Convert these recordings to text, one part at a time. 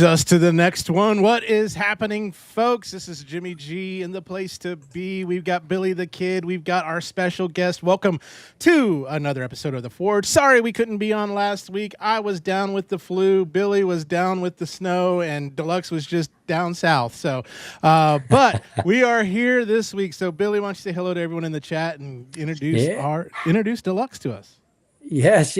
Us to the next one. What is happening, folks? This is Jimmy G in the place to be. We've got Billy the Kid. We've got our special guest. Welcome to another episode of The Forge. Sorry we couldn't be on last week. I was down with the flu. Billy was down with the snow, and Deluxe was just down south. So, but we are here this week. So, Billy, why don't you say hello to everyone in the chat and introduce Deluxe to us? Yes.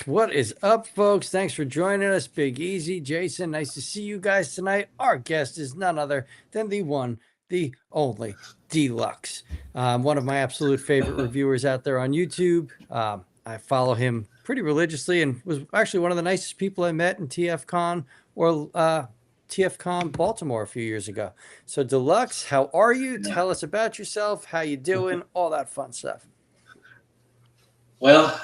What is up, folks? Thanks for joining us. Big Easy, Jason, nice to see you guys tonight. Our guest is none other than the one, the only Deluxe. One of my absolute favorite reviewers out there on YouTube. I follow him pretty religiously and was actually one of the nicest people I met in TFCon Baltimore a few years ago. So, Deluxe, how are you? Tell us about yourself, how you doing, all that fun stuff. Well,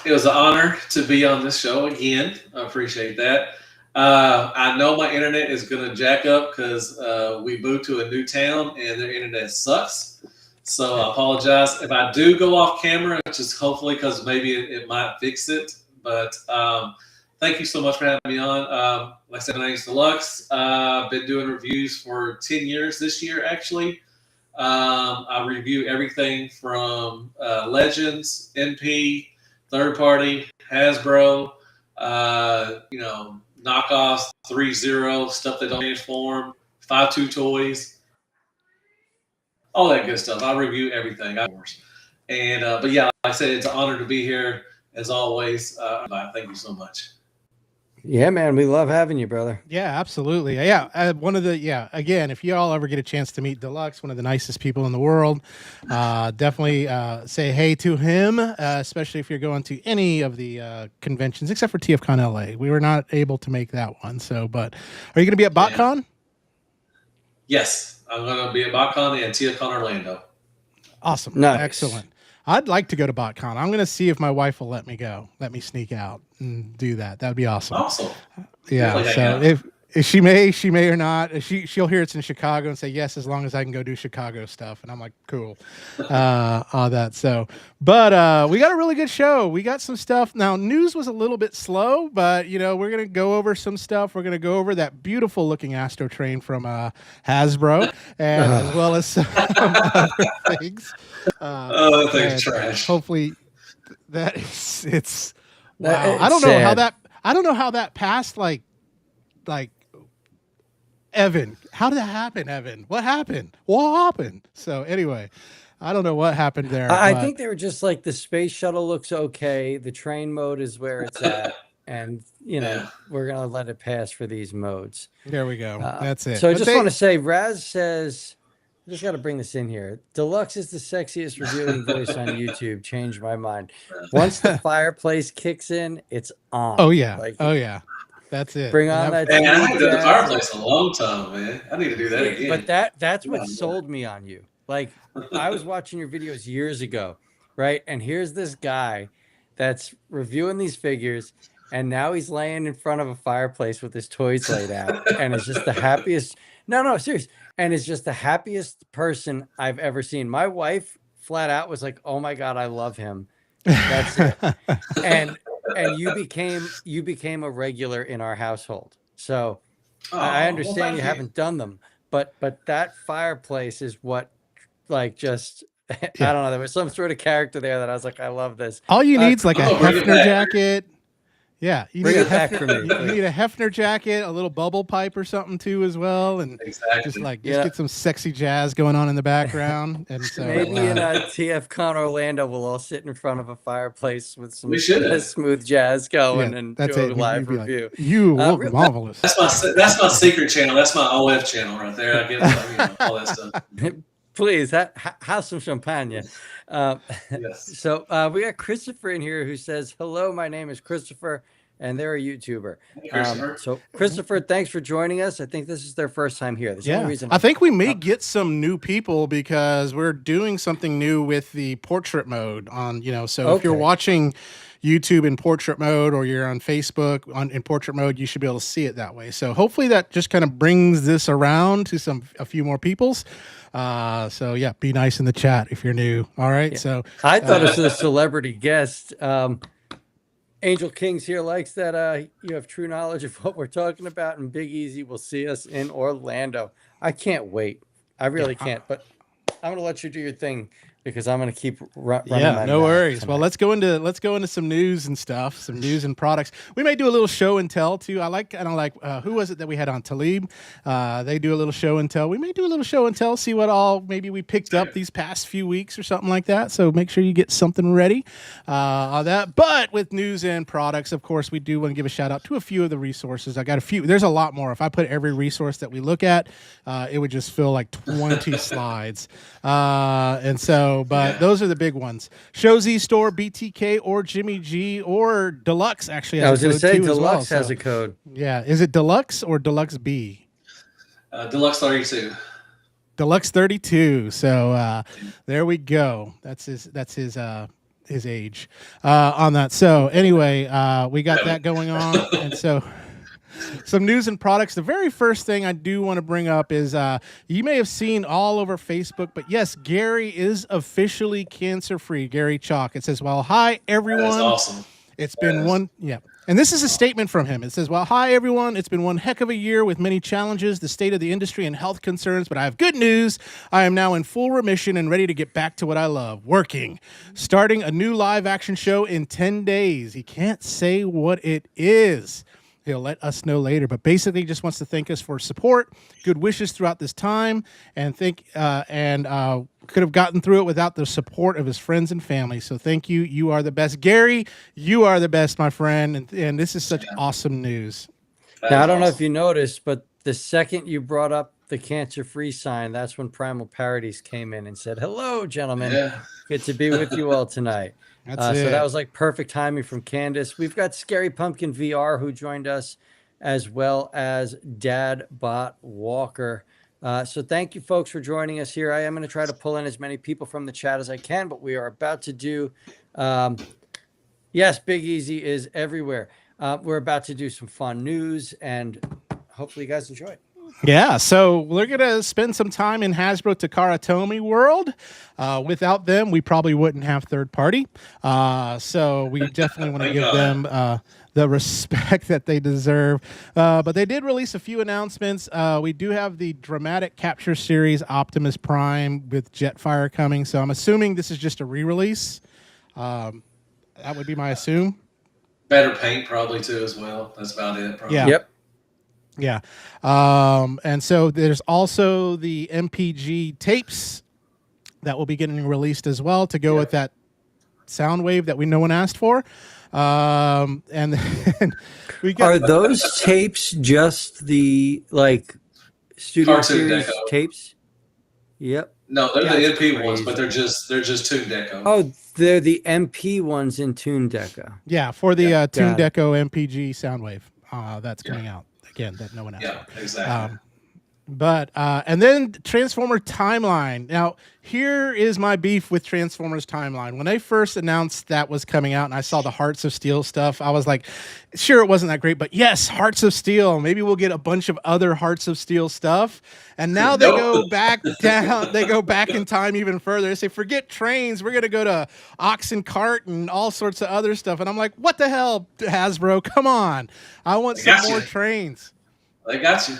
it was an honor to be on this show again. I appreciate that. I know my internet is going to jack up because we moved to a new town and their internet sucks. So I apologize. If I do go off camera, just hopefully because maybe it might fix it. But thank you so much for having me on. Like I said, my name is Deluxe. I've been doing reviews for 10 years this year, actually. I review everything from Legends, NP, third party, Hasbro, knockoffs, 3.0, stuff that don't transform, 5.2 toys, all that good stuff. I review everything, of course. And but yeah, like I said, it's an honor to be here as always. Thank you so much. Yeah, man, we love having you, brother. Yeah, absolutely. Yeah, again, if you all ever get a chance to meet Deluxe, one of the nicest people in the world, definitely say hey to him, especially if you're going to any of the conventions, except for TFCon LA. We were not able to make that one. So, but are you going to be at BotCon? Yeah. Yes, I'm going to be at BotCon and TFCon Orlando. Awesome. Nice. Excellent. I'd like to go to BotCon. I'm going to see if my wife will let me go. Let me sneak out and do that. That'd be awesome. Awesome. Yeah. So if she may or not. She'll hear it's in Chicago and say yes, as long as I can go do Chicago stuff. And I'm like, cool. All that. So, but we got a really good show. We got some stuff. Now, news was a little bit slow, but we're gonna go over some stuff. We're gonna go over that beautiful looking Astro train from Hasbro, and as well as some other things. That thing's trash. Hopefully, it's wow. It's I don't know how that passed. Like. Evan, how did that happen, Evan? What happened? So anyway, I don't know what happened there. I think they were just like, the space shuttle looks okay. The train mode is where it's at. And, we're going to let it pass for these modes. There we go. That's it. So I just want to say, Raz says, I just got to bring this in here. Deluxe is the sexiest reviewing voice on YouTube. Changed my mind. Once the fireplace kicks in, it's on. Oh, yeah. That's it. Bring on that. Man, I haven't done the fireplace in a long time, man. I need to do that again. But that's what sold me on you. Like, I was watching your videos years ago, right? And here's this guy that's reviewing these figures, and now he's laying in front of a fireplace with his toys laid out, and it's just the happiest. No, serious. And it's just the happiest person I've ever seen. My wife flat out was like, "Oh my God, I love him." That's it. And you became a regular in our household. So I understand you haven't done them, but that fireplace is what, like, just I don't know. There was some sort of character there that I was like, I love this. All you need's like a Hefner jacket. Yeah, you Bring need a it back Hefner, for me, you please. need a Hefner jacket, a little bubble pipe or something too as well, and Exactly. just Yeah. get some sexy jazz going on in the background. And so Maybe in TFCon Orlando, we'll all sit in front of a fireplace with some We should. smooth jazz going yeah, and that's do it. a And live you'd be review. like, you look real- marvelous. That's my secret channel. That's my OF channel right there. I get all that stuff. Please have some champagne. Yes. So we got Christopher in here who says, "Hello, my name is Christopher, and they're a YouTuber." Hey, Christopher. So Christopher, thanks for joining us. I think this is their first time here. That's the only reason I think we may get some new people because we're doing something new with the portrait mode on, so if you're Okay. watching YouTube in portrait mode or you're on Facebook in portrait mode, you should be able to see it that way. So hopefully that just kind of brings this around to a few more people's. So yeah, be nice in the chat if you're new. All right. Yeah. So I thought it was a celebrity guest. Angel Kings here likes that you have true knowledge of what we're talking about, and Big Easy will see us in Orlando. I can't wait. I really can't, but I'm gonna let you do your thing because I'm gonna keep running. Yeah, no worries. Tonight. Well, let's go into some news and stuff, some news and products. We may do a little show and tell too. I like who was it that we had on Talib? They do a little show and tell. We may do a little show and tell, see what all maybe we picked up these past few weeks or something like that. So make sure you get something ready on that. But with news and products, of course, we do want to give a shout out to a few of the resources. I got a few. There's a lot more. If I put every resource that we look at, it would just fill like 20 slides. But those are the big ones. Show Z Store, BTK, or Jimmy G, or Deluxe actually has I was going to say as Deluxe well, has a code. Yeah, is it Deluxe or Deluxe B? Deluxe 32. Deluxe 32. So there we go. That's his age on that. So anyway, we got that going on, and so. Some news and products. The very first thing I do want to bring up is you may have seen all over Facebook, but yes, Gary is officially cancer-free. Gary Chalk. It says, "Well, hi everyone." That's awesome. It's been one, and this is a statement from him. It says, "Well, hi everyone. It's been one heck of a year with many challenges, the state of the industry, and health concerns. But I have good news. I am now in full remission and ready to get back to what I love: working. Starting a new live action show in 10 days. He can't say what it is. He'll let us know later, but basically just wants to thank us for support, good wishes throughout this time, and could have gotten through it without the support of his friends and family. So thank you. You are the best. Gary, you are the best, my friend, and this is such awesome news." Now, I don't know if you noticed, but the second you brought up the cancer-free sign, that's when Primal Parodies came in and said, "Hello, gentlemen. Yeah. Good to be with you all tonight." That's it. So that was like perfect timing from Candace. We've got Scary Pumpkin VR who joined us, as well as Dad Bot Walker. So thank you, folks, for joining us here. I am going to try to pull in as many people from the chat as I can, but we are about to do. Yes, Big Easy is everywhere. We're about to do some fun news, and hopefully you guys enjoy it. Yeah, so we're going to spend some time in Hasbro Takara Tomy world. Without them, we probably wouldn't have third party. So we definitely want to give them the respect that they deserve. But they did release a few announcements. We do have the dramatic capture series Optimus Prime with Jetfire coming. So I'm assuming this is just a re-release. That would be my assume. Better paint probably too as well. That's about it. Probably. Yeah. Yep. Yeah. And so there's also the MPG tapes that will be getting released as well to go with that sound wave that no one asked for. And then we got. Are those tapes just the studio Cartoon series deco. tapes? Yep. No, they're That's the MP ones, crazy. but they're just Toon Deco. Oh, they're the MP ones in Toon Deco. Yeah, for the Toon got it. Deco MPG Soundwave that's coming out again that no one asked Yeah, for. exactly. But and then Transformer Timeline. Now, here is my beef with Transformers Timeline. When they first announced that was coming out and I saw the Hearts of Steel stuff, I was like, sure, it wasn't that great, but yes, Hearts of Steel. Maybe we'll get a bunch of other Hearts of Steel stuff. And now they go back down. They go back in time even further. They say, forget trains. We're going to go to ox and cart and all sorts of other stuff. And I'm like, what the hell, Hasbro? Come on. I want some more trains. They got you.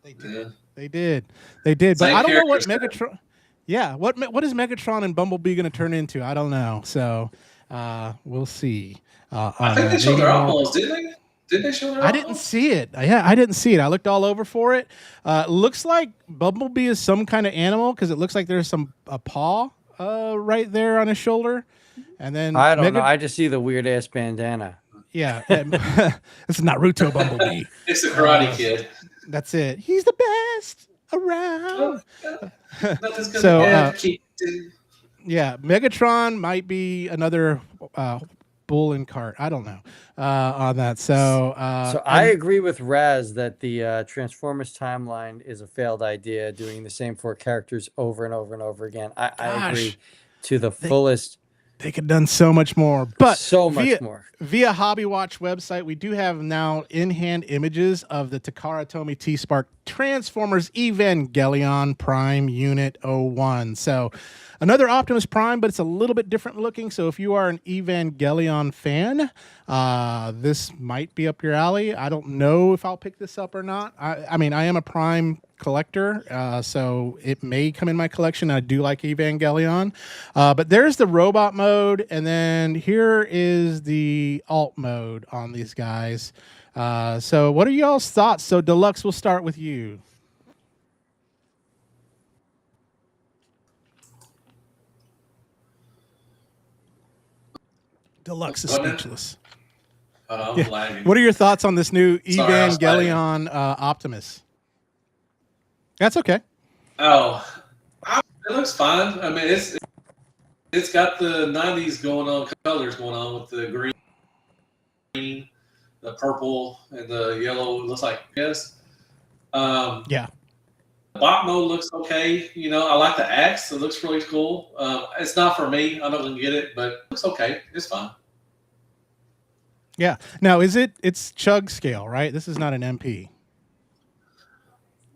They did. They did. They did. But Same I don't know what characters, Megatron. Yeah. What is Megatron and Bumblebee going to turn into? I don't know. So We'll see. I think they showed their eyeballs, didn't they? Did they show their I didn't see it. Yeah, I didn't see it. I looked all over for it. Looks like Bumblebee is some kind of animal because it looks like there's a paw right there on his shoulder. And then I don't know. I just see the weird ass bandana. Yeah, it's Naruto Bumblebee. It's the Karate Kid. That's it. He's the best around. Nothing's gonna keep. Yeah, Megatron might be another bull in cart. I don't know on that. So I agree with Raz that the Transformers timeline is a failed idea, doing the same 4 characters over and over and over again. I agree to the fullest. They could have done so much more, but so much more. Via Hobby Watch website, we do have now in-hand images of the Takara Tomy T-Spark Transformers Evangelion Prime Unit 01. So another Optimus Prime, but it's a little bit different looking. So if you are an Evangelion fan, this might be up your alley. I don't know if I'll pick this up or not. I mean, I am a Prime collector, so it may come in my collection. I do like Evangelion, but there's the robot mode, and then here is the alt mode on these guys. So what are y'all's thoughts? So Deluxe, we'll start with you. Deluxe is speechless. Lagging. What are your thoughts on this new Evangelion Optimus? That's okay. Oh, it looks fine. I mean, it's got the 90s colors going on with the green, the purple, and the yellow. It looks like yes. Yeah. The bot mode looks okay. You know, I like the axe. It looks really cool. It's not for me. I'm not gonna get it, but it looks okay. It's fine. Yeah. Now, it's chug scale, right? This is not an MP.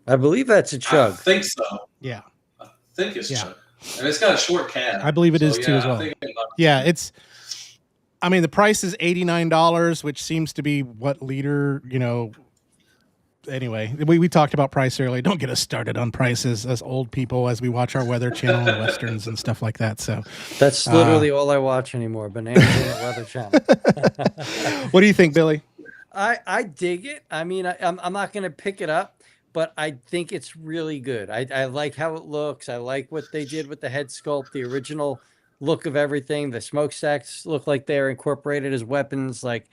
I believe that's a chug. I think so. Yeah. I think it's chug. And it's got a short cab. I believe it is too as well. Yeah, I mean, the price is $89, which seems to be what leader, anyway, we talked about price earlier. Don't get us started on prices as old people as we watch our Weather Channel and Westerns and stuff like that. So that's literally all I watch anymore. Bananas and the Weather Channel. What do you think, Billy? I dig it. I mean, I'm not going to pick it up, but I think it's really good. I like how it looks. I like what they did with the head sculpt, the original look of everything. The smokestacks look like they're incorporated as weapons. Like,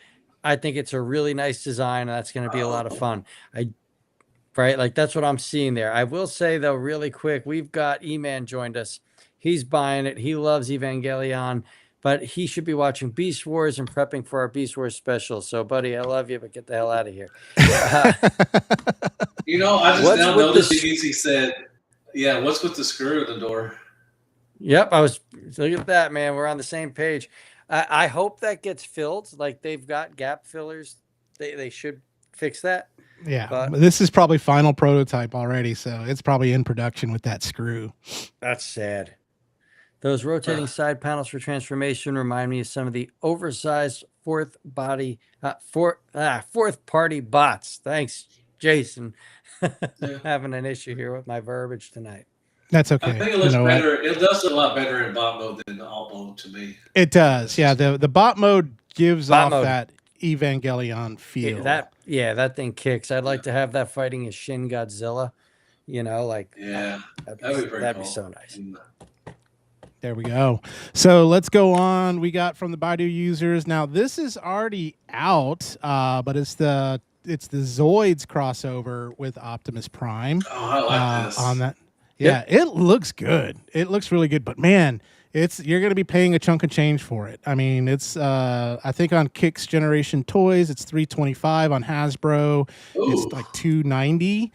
I think it's a really nice design, and that's going to be a lot of fun. Right? Like, that's what I'm seeing there. I will say, though, really quick, we've got E-Man joined us. He's buying it. He loves Evangelion, but he should be watching Beast Wars and prepping for our Beast Wars special. So, buddy, I love you, but get the hell out of here. I just now noticed he said, yeah, what's with the screw in the door? Yep, look at that, man. We're on the same page. I hope that gets filled. Like, they've got gap fillers. They should fix that. Yeah, but this is probably final prototype already, so it's probably in production with that screw. That's sad. Those rotating side panels for transformation remind me of some of the oversized fourth party bots. Thanks, Jason. Having an issue here with my verbiage tonight. That's okay. I think it looks better. It does look a lot better in bot mode than the alt mode to me. It does. Yeah, the bot mode gives off that Evangelion feel. That thing kicks. I'd like to have that fighting as Shin Godzilla. That'd be so nice. There we go. So let's go on. We got from the Baidu users. Now this is already out, but it's the Zoids crossover with Optimus Prime. Oh, I like this. On that. Yeah, It looks good. It looks really good. But man, you're going to be paying a chunk of change for it. I mean, it's I think on Kicks Generation Toys it's $325. On Hasbro it's like $290.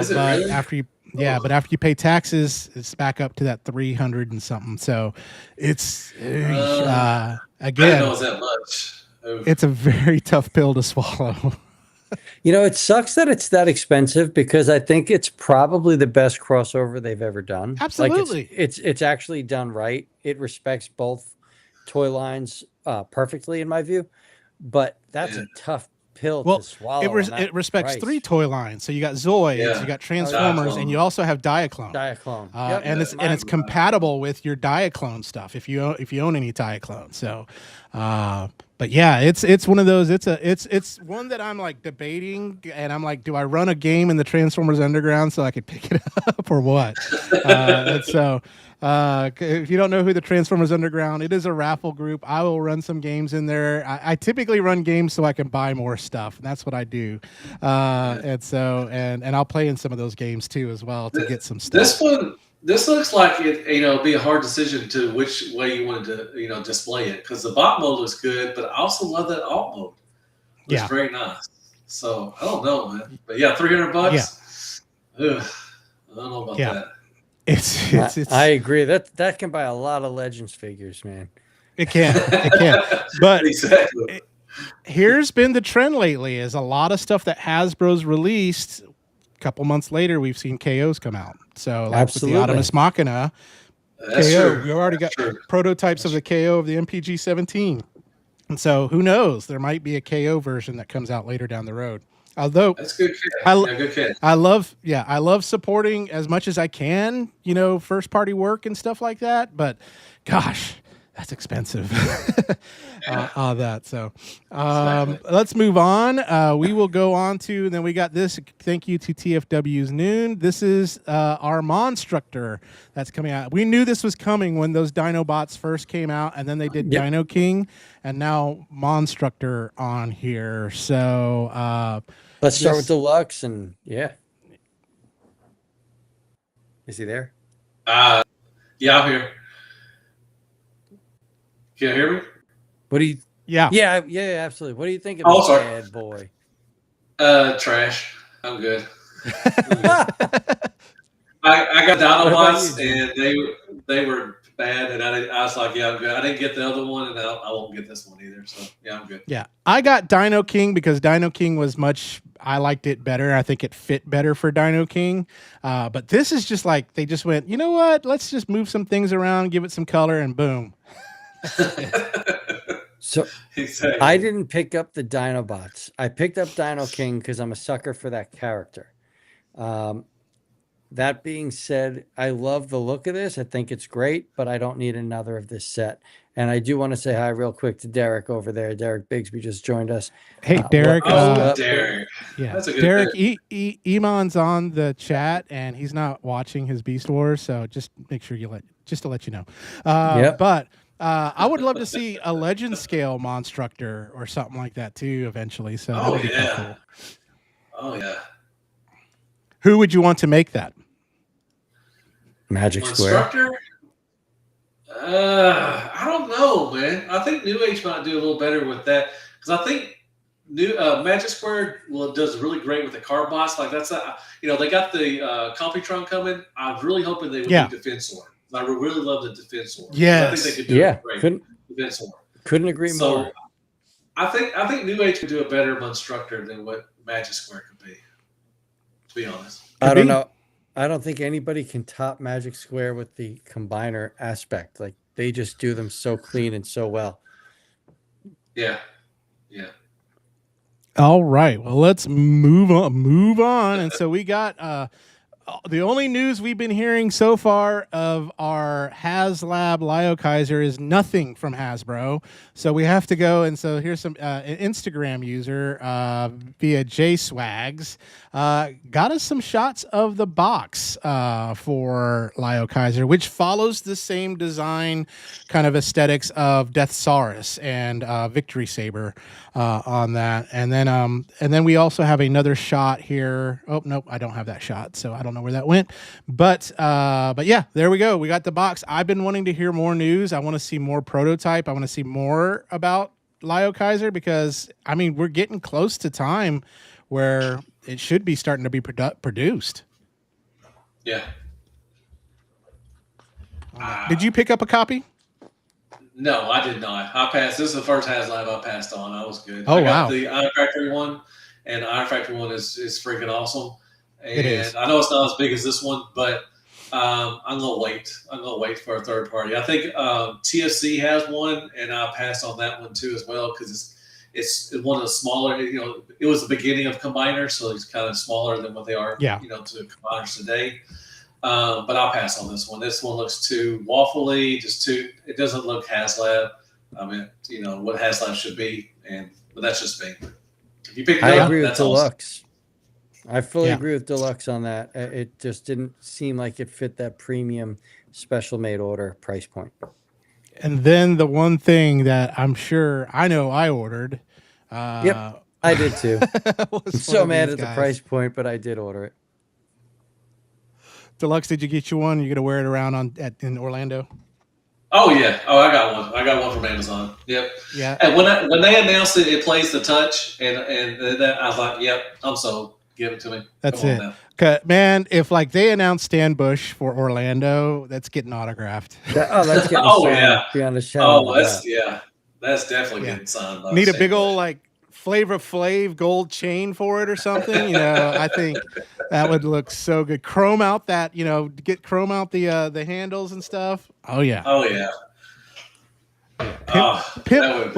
Is it really? After you pay taxes, it's back up to that 300 and something. So it's again, I didn't know it was that much. It's a very tough pill to swallow. It sucks that it's that expensive because I think it's probably the best crossover they've ever done. Absolutely. Like it's actually done right. It respects both toy lines perfectly in my view, but that's a tough pill Well, to swallow. it respects price. 3 toy lines. So you got Zoids, Yeah. you got Transformers, and you also have Diaclone. Diaclone. And it's compatible with your Diaclone stuff if you own any Diaclone. So, but yeah, it's one of those. It's one that I'm like debating, and I'm like, do I run a game in the Transformers Underground so I could pick it up or what? And so. If you don't know who the Transformers Underground, it is a raffle group. I will run some games in there. I typically run games so I can buy more stuff, and that's what I do. And so and I'll play in some of those games too as well to get some stuff. This looks like it. Be a hard decision to which way you wanted to display it, because the bot mode looks good, but I also love that alt mode. It's very nice. So I don't know, man. But yeah, $300. Yeah. Ugh, I don't know about that. It's I agree. That can buy a lot of Legends figures, man. It can. But exactly. Here's been the trend lately: is a lot of stuff that Hasbro's released. A couple months later, we've seen KOs come out. So, like with the Optimus Machina KO, we already got prototypes of the KO of the MPG-17, and so who knows? There might be a KO version that comes out later down the road. Although that's good kid. Good kid. I love supporting as much as I can, first party work and stuff like that. But gosh, that's expensive. All that. So let's move on. We will go on to, then we got this. Thank you to TFW's Noon. This is our Monstructor that's coming out. We knew this was coming when those Dinobots first came out, and then they did Dino King, and now Monstructor on here. So let's start with Deluxe, and is he there? Yeah, I'm here. Can you hear me? What do you? Yeah, absolutely. What do you think of this bad boy? Trash. I'm good. I got Dinobots, and they were bad, and I was like, yeah, I'm good. I didn't get the other one, and I won't get this one either. So yeah, I'm good. Yeah, I got Dino King because Dino King was I liked it better. I think it fit better for Dino King. But this is just like they just went, you know what? Let's just move some things around, give it some color, and boom. So exactly. I didn't pick up the Dinobots. I picked up Dino King because I'm a sucker for that character. That being said, I love the look of this. I think it's great, but I don't need another of this set. And I do want to say hi real quick to Derek over there. Derek Bigsby just joined us. Hey, Derek. Derek. Yeah, that's a good Derek. Iman's on the chat, and he's not watching his Beast Wars, so just make sure just to let you know. But I would love to see a Legend scale Monstructor or something like that too eventually. So that would be cool. Oh yeah. Who would you want to make that? Magic Square. I don't know, man. I think New Age might do a little better with that, because I think Magic Square does really great with the car bots. Like that's they got the Computron coming. I'm really hoping they would do Defensor. I really love the Defensor. Yes. I think they could do a great Defensor. Couldn't agree more. I think New Age could do a better Monstructor than what Magic Square could be. To be honest, I don't know. I don't think anybody can top Magic Square with the combiner aspect. Like they just do them so clean and so well. Yeah. All right. Well, let's move on. And so we got the only news we've been hearing so far of our HasLab Lyokaiser is nothing from Hasbro. So we have to go. And so here's some an Instagram user via JSwags got us some shots of the box for Lyokaiser, which follows the same design kind of aesthetics of Deathsaurus and Victory Saber on that. And then we also have another shot here. Oh, nope, I don't have that shot. So I don't know where that went, but yeah, there we go. We got the box. I've been wanting to hear more news. I want to see more prototype. I want to see more about Lyokaiser, because I mean, we're getting close to time where it should be starting to be produced. Yeah. Did you pick up a copy? No, I did not. I passed. This is the first HasLab I passed on. I was good. Oh, I got wow. the Iron Factory one, and the Iron Factory one is freaking awesome. And it is. I know it's not as big as this one, but I'm gonna wait. I'm gonna wait for a third party. I think TFC has one, and I passed on that one too as well, because it's one of the smaller. It was the beginning of combiners, so it's kind of smaller than what they are. Yeah. To combiners today. But I'll pass on this one. This one looks too waffly, it doesn't look HasLab. I mean, what HasLab should be, but that's just me. If you pick it I up, agree with that's awesome. Deluxe. I fully agree with Deluxe on that. It just didn't seem like it fit that premium special made order price point. And then the one thing that I'm sure I know I ordered. Yep, I did too. I'm so mad at the price point, but I did order it. Deluxe, did you get you one? You gonna wear it around in Orlando? Oh yeah. Oh, I got one. I got one from Amazon. Yep. Yeah. And when they announced it plays the touch, and that I was like, yep, I'm sold. Give it to me. That's it. Man, if like they announced Stan Bush for Orlando, that's getting autographed. That's getting signed beyond a shadow. That's definitely getting signed. Need a big old like Flavor Flav gold chain for it or something. I think that would look so good. Chrome out that get chrome out the handles and stuff. Oh yeah. Oh yeah. Pimp.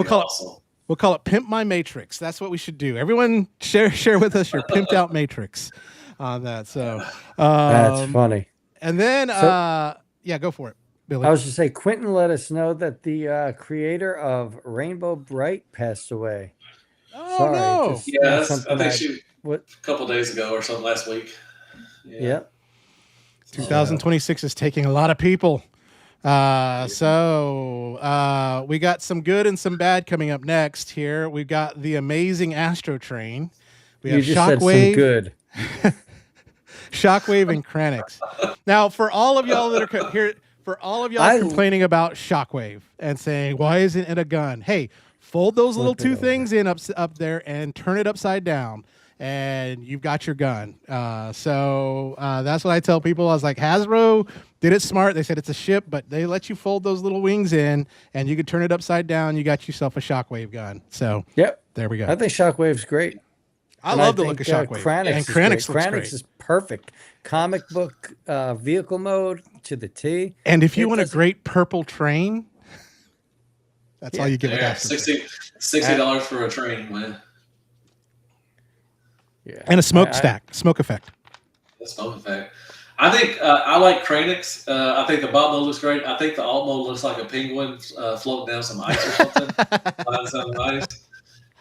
We'll call it Pimp My Matrix. That's what we should do. Everyone share with us your pimped out matrix on that. So that's funny. And then go for it, Billy. I was just say Quentin let us know that the creator of Rainbow Bright passed away. Oh, sorry. no. Yeah, I think she a couple days ago or something last week. Yeah. 2026 is taking a lot of people. So we got some good and some bad coming up next here. We've got the amazing Astro Train. We have Shockwave. Good. Shockwave and Kranix. Now, for all of y'all that are here, complaining about Shockwave and saying, why isn't it a gun? Hey, fold those little two things in up there and turn it upside down, and you've got your gun. So that's what I tell people. I was like, Hasbro did it smart. They said it's a ship, but they let you fold those little wings in, and you can turn it upside down. You got yourself a Shockwave gun. So there we go. I think Shockwave's great. I love the look of Shockwave. Kranix is perfect. Comic book vehicle mode to the T. And if you want a great purple train, that's all you get with Astro. $60 for a train, man. Yeah. And a smoke effect. The smoke effect. I think I like Kranix. I think the bot mode looks great. I think the alt mode looks like a penguin floating down some ice or something.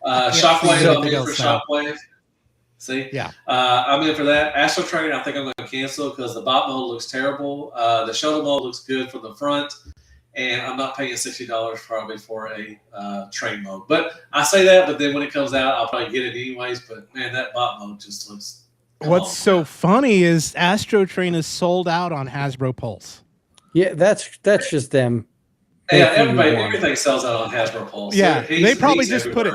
Shockwave, I'm in for Shockwave. See? Yeah. I'm in for that. Astro Train, I think I'm going to cancel because the bot mode looks terrible. The shuttle mode looks good from the front. And I'm not paying $60 probably for a train mode. But I say that, but then when it comes out, I'll probably get it anyways. But, man, that bot mode just looks... What's so funny is Astro Train is sold out on Hasbro Pulse. Yeah, that's just them. Yeah, everything sells out on Hasbro Pulse. Yeah, they probably just put it...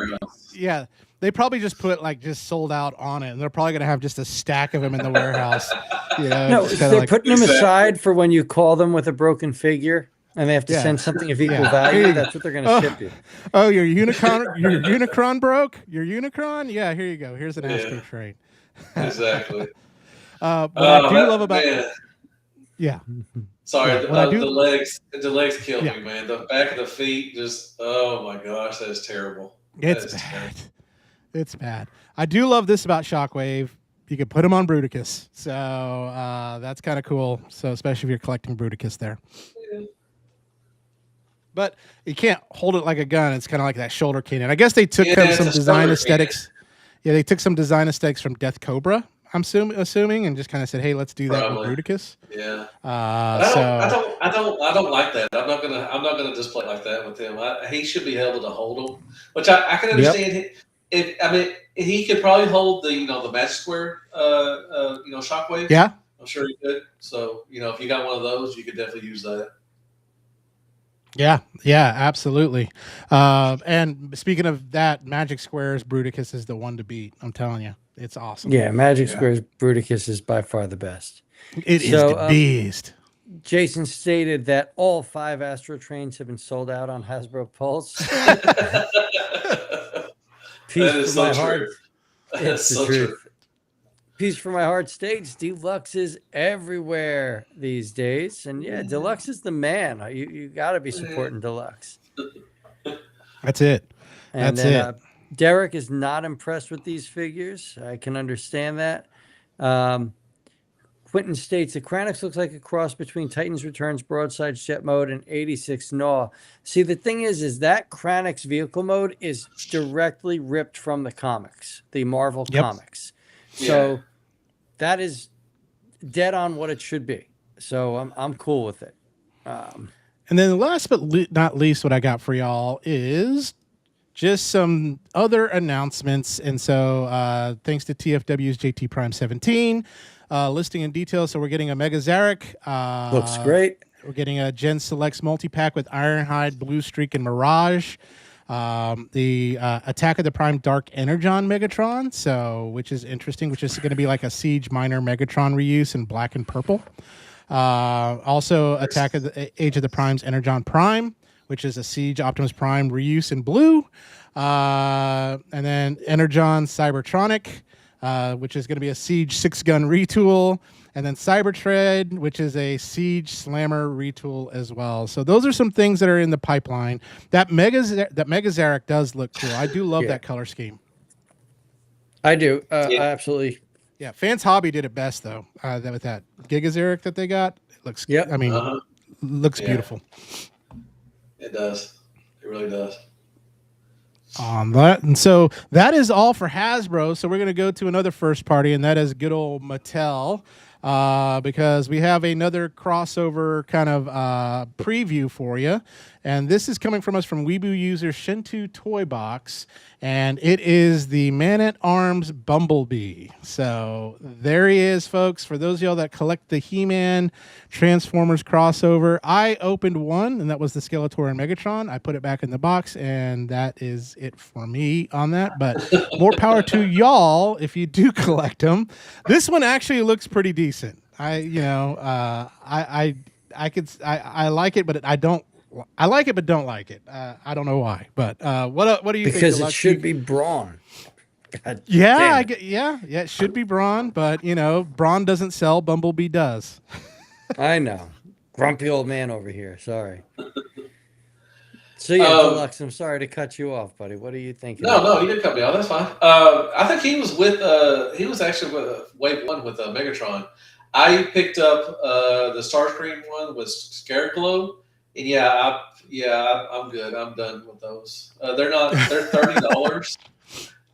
Yeah, they probably just put just sold out on it, and they're probably gonna have just a stack of them in the warehouse. No, they're putting them aside for when you call them with a broken figure, and they have to send something of equal value. That's what they're gonna ship you. Oh, your Unicron broke. Your Unicron. Yeah, here you go. Here's an Astro Train. Exactly. What I do love about Sorry, the legs killed me, man. The back of the feet just oh my gosh, that is terrible. It's bad. It's bad. I do love this about Shockwave. You can put him on Bruticus. So that's kind of cool. So especially if you're collecting Bruticus there. Yeah. But you can't hold it like a gun. It's kind of like that shoulder cannon. I guess they took some design aesthetics. Yeah, they took some design aesthetics from Death Cobra, I'm assuming, and just kind of said, "Hey, let's do that with Bruticus." Yeah. I don't like that. I'm not gonna display like that with him. He should be able to hold them, which I can understand. Yep. He could probably hold the Magic Square Shockwave. Yeah, I'm sure he could. So if you got one of those, you could definitely use that. Yeah, absolutely. And speaking of that, Magic Square's Bruticus is the one to beat. I'm telling you, it's awesome. Yeah, Magic Square's Bruticus is by far the best. It is the beast. Jason stated that all 5 Astro Trains have been sold out on Hasbro Pulse. That is so true. It's the truth. Piece for my heart states Deluxe is everywhere these days, and Deluxe is the man. You got to be supporting Deluxe. That's it. And That's it. Derek is not impressed with these figures. I can understand that. Quentin states the Kranix looks like a cross between Titans Returns Broadside Jet Mode and 86 Gnaw. See, the thing is that Kranix vehicle mode is directly ripped from the comics, the Marvel comics. So that is dead on what it should be. So I'm cool with it. And then last but not least, what I got for y'all is just some other announcements. And so thanks to TFW's JT Prime 17, listing and details. So we're getting a Mega Zarek. Looks great. We're getting a Gen Selects multi-pack with Ironhide, Blue Streak, and Mirage. The Attack of the Prime Dark Energon Megatron, so which is interesting, which is going to be like a Siege Minor Megatron reuse in black and purple. Also, Attack of the Age of the Primes Energon Prime, which is a Siege Optimus Prime reuse in blue. And then Energon Cybertronic, which is going to be a Siege 6-gun retool. And then Cybertread, which is a Siege Slammer retool as well. So those are some things that are in the pipeline. That Mega Zarek does look cool. I do love that color scheme. I do. I absolutely. Yeah, Fans Hobby did it best though. With that Giga Zarek that they got, it looks. Yep. I mean, looks beautiful. It does. It really does. On that, and so that is all for Hasbro. So we're going to go to another first party, and that is good old Mattel. Because we have another crossover kind of preview for you. And this is coming from us from Weeboo user Shintu Toy Box. And it is the Man-at-Arms Bumblebee. So there he is, folks. For those of y'all that collect the He-Man Transformers crossover, I opened one, and that was the Skeletor and Megatron. I put it back in the box, and that is it for me on that. But more power to y'all if you do collect them. This one actually looks pretty decent. I like it, but I don't. I like it, but don't like it. I don't know why. But what do you think? Because it should be Brawn. Yeah, it should be Brawn, but Brawn doesn't sell. Bumblebee does. I know, grumpy old man over here. Sorry. So Deluxe, I'm sorry to cut you off, buddy. What are you thinking? No, he didn't cut me off. That's fine. I think he was with. He was actually with Wave 1 with Megatron. I picked up the Starscream one with Scareglow, and I'm good. I'm done with those. They're $30,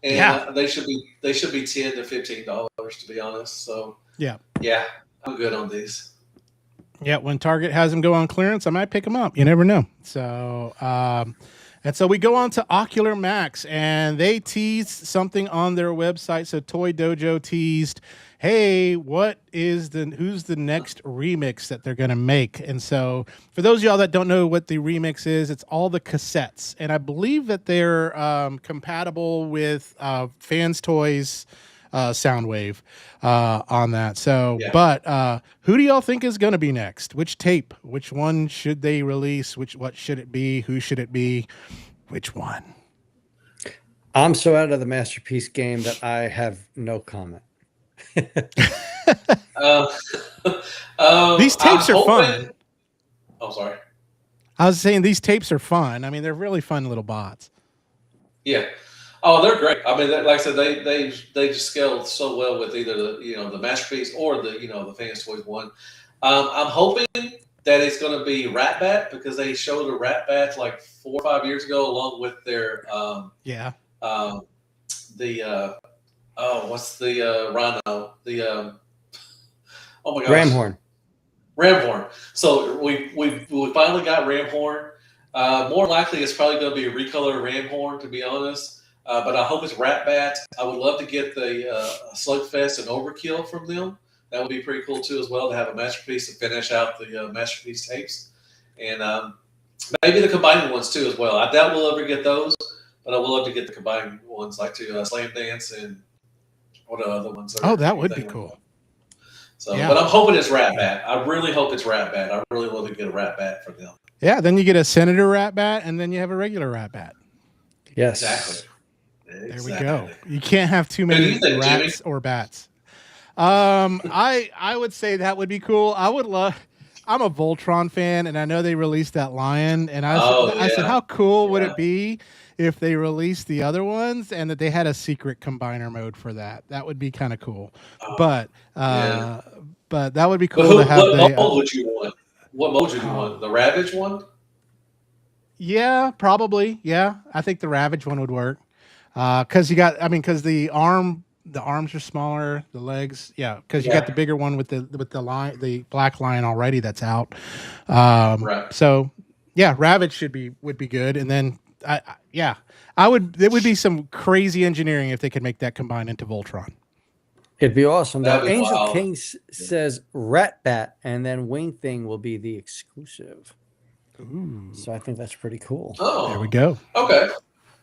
and they should be $10 to $15 to be honest. So yeah, I'm good on these. Yeah, when Target has them go on clearance, I might pick them up. You never know. So, and so we go on to Ocular Max, and they teased something on their website. So Toy Dojo teased, hey, who's the next remix that they're going to make? And so for those of y'all that don't know what the remix is, it's all the cassettes. And I believe that they're compatible with Fans Toys Soundwave on that. So, but who do y'all think is going to be next? Which tape? Which one should they release? What should it be? Who should it be? Which one? I'm so out of the Masterpiece game that I have no comment. These tapes are fun. Oh, sorry. I was saying these tapes are fun. I mean, they're really fun little bots. Yeah. Oh, they're great. I mean, like I said, they just scaled so well with either the Masterpiece or the Fans Toys one. I'm hoping that it's going to be Rat Bat because they showed a Rat Bat like 4 or 5 years ago, along with their what's the Rhino? Oh my gosh, Ramhorn. So we finally got Ramhorn. More likely, it's probably going to be a recolor Ramhorn, to be honest. But I hope it's Rat Bat. I would love to get the Slugfest and Overkill from them. That would be pretty cool too, as well, to have a Masterpiece to finish out the Masterpiece tapes, and maybe the combined ones too, as well. I doubt we'll ever get those, but I would love to get the combined ones, like Slam Dance and what other ones. That would be cool. So, but I'm hoping it's Rat Bat. I really hope it's Rat Bat. I really love to get a Rat Bat from them. Yeah, then you get a Senator Rat Bat, and then you have a regular Rat Bat. Yes, exactly. There we go. You can't have too many rats or bats. I would say that would be cool. I I'm a Voltron fan, and I know they released that Lion, and I said, yeah. how cool would Yeah. it be if they released the other ones and that they had a secret combiner mode for that? That would be kind of cool. Oh, But yeah. but that would be But cool to have. what mold would you want? What mold would you want? The Ravage one? Yeah, probably. Yeah, I think the Ravage one would work. Because because the arms are smaller, the legs, yeah. Because you got the bigger one with the line, the black line already that's out. Right. So yeah, Ravage would be good. And then I would. It would be some crazy engineering if they could make that combine into Voltron. It'd be awesome. Now, That'd be Angel wild. King says Rat Bat, and then Wing Thing will be the exclusive. Ooh. So I think that's pretty cool. Oh, There we go. Okay,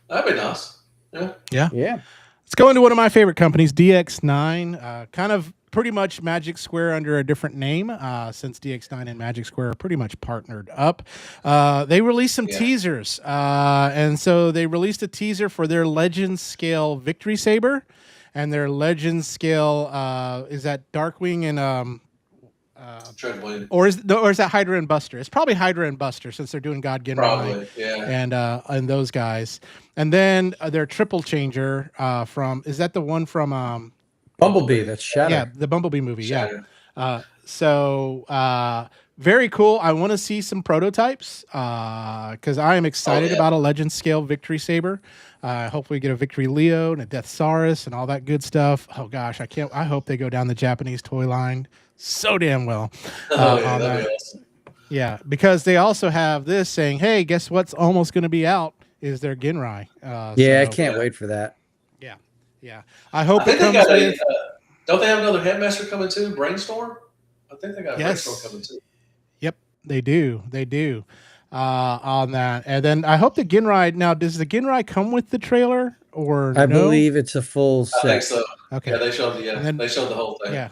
that'd be nice. Yeah. Yeah. Let's go into one of my favorite companies, DX9. Kind of pretty much Magic Square under a different name, since DX9 and Magic Square are pretty much partnered up. They released some teasers, and so they released a teaser for their Legends Scale Victory Saber, and their Legends Scale is that Darkwing and Treadway. or is that Hydra and Buster? It's probably Hydra and Buster since they're doing God Genrai. Probably, yeah. And those guys, and then their triple changer from is that the one from Bumblebee, that's Shadow. yeah, the Bumblebee movie. Shadow. Yeah. So very cool. I want to see some prototypes because I am excited about a Legend Scale Victory Saber. Hopefully we get a Victory Leo and a Death Saurus and all that good stuff. Oh gosh, I hope they go down the Japanese toy line so damn well. That'd be awesome. Yeah, because they also have this saying, "Hey, guess what's almost going to be out is their Genrai." I can't wait for that. Yeah. I hope I it think comes they got with. don't they have another Headmaster coming too? Brainstorm? I think they got Brainstorm coming too. Yep, they do. They do on that, and then I hope the Genrai. Now, does the Genrai come with the trailer or I no? believe it's a full set. I think so. Okay. Yeah, they showed they showed the whole thing. Yeah.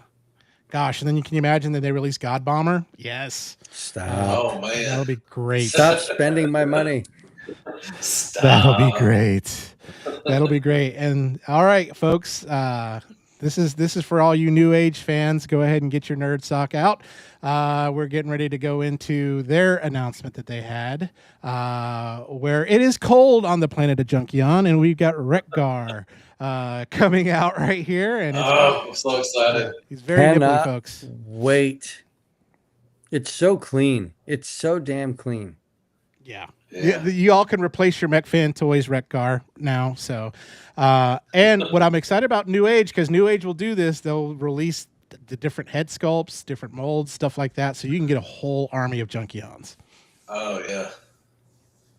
Gosh, and then can you imagine that they release God Bomber? Yes. Stop. Oh man, That'll be great. Stop spending my money. Stop. That'll be great. That'll be great. And all right, folks, this is for all you New Age fans. Go ahead and get your nerd sock out. We're getting ready to go into their announcement that they had, where it is cold on the planet of Junkion, and we've got Rekgar coming out right here. And I'm so excited. He's very nipply, folks. Wait. It's so clean. It's so damn clean. Yeah. You all can replace your Mech Fan Toys Rekgar now. So, and what I'm excited about New Age, because New Age will do this, they'll release the different head sculpts, different molds, stuff like that. So you can get a whole army of Junkions. Oh yeah,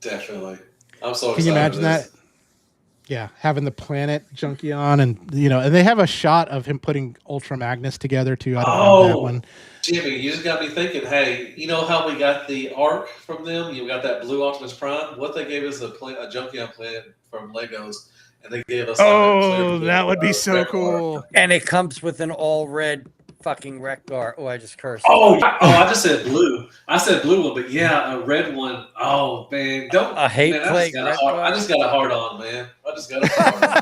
definitely. I'm so excited. Can you imagine that? Yeah, having the planet Junkion, and and they have a shot of him putting Ultra Magnus together too. I don't know that one. Jimmy, you just got me thinking. Hey, you know how we got the Ark from them? You got that blue Optimus Prime. What they gave us a Junkion planet from Legos, and they gave us. That would be so cool. And it comes with an all red fucking Rekgar. Oh, I just cursed. I just said blue. I said blue one, but yeah, a red one. Oh man, don't a hate plague. I just got a hard on, man. I just got a hard on.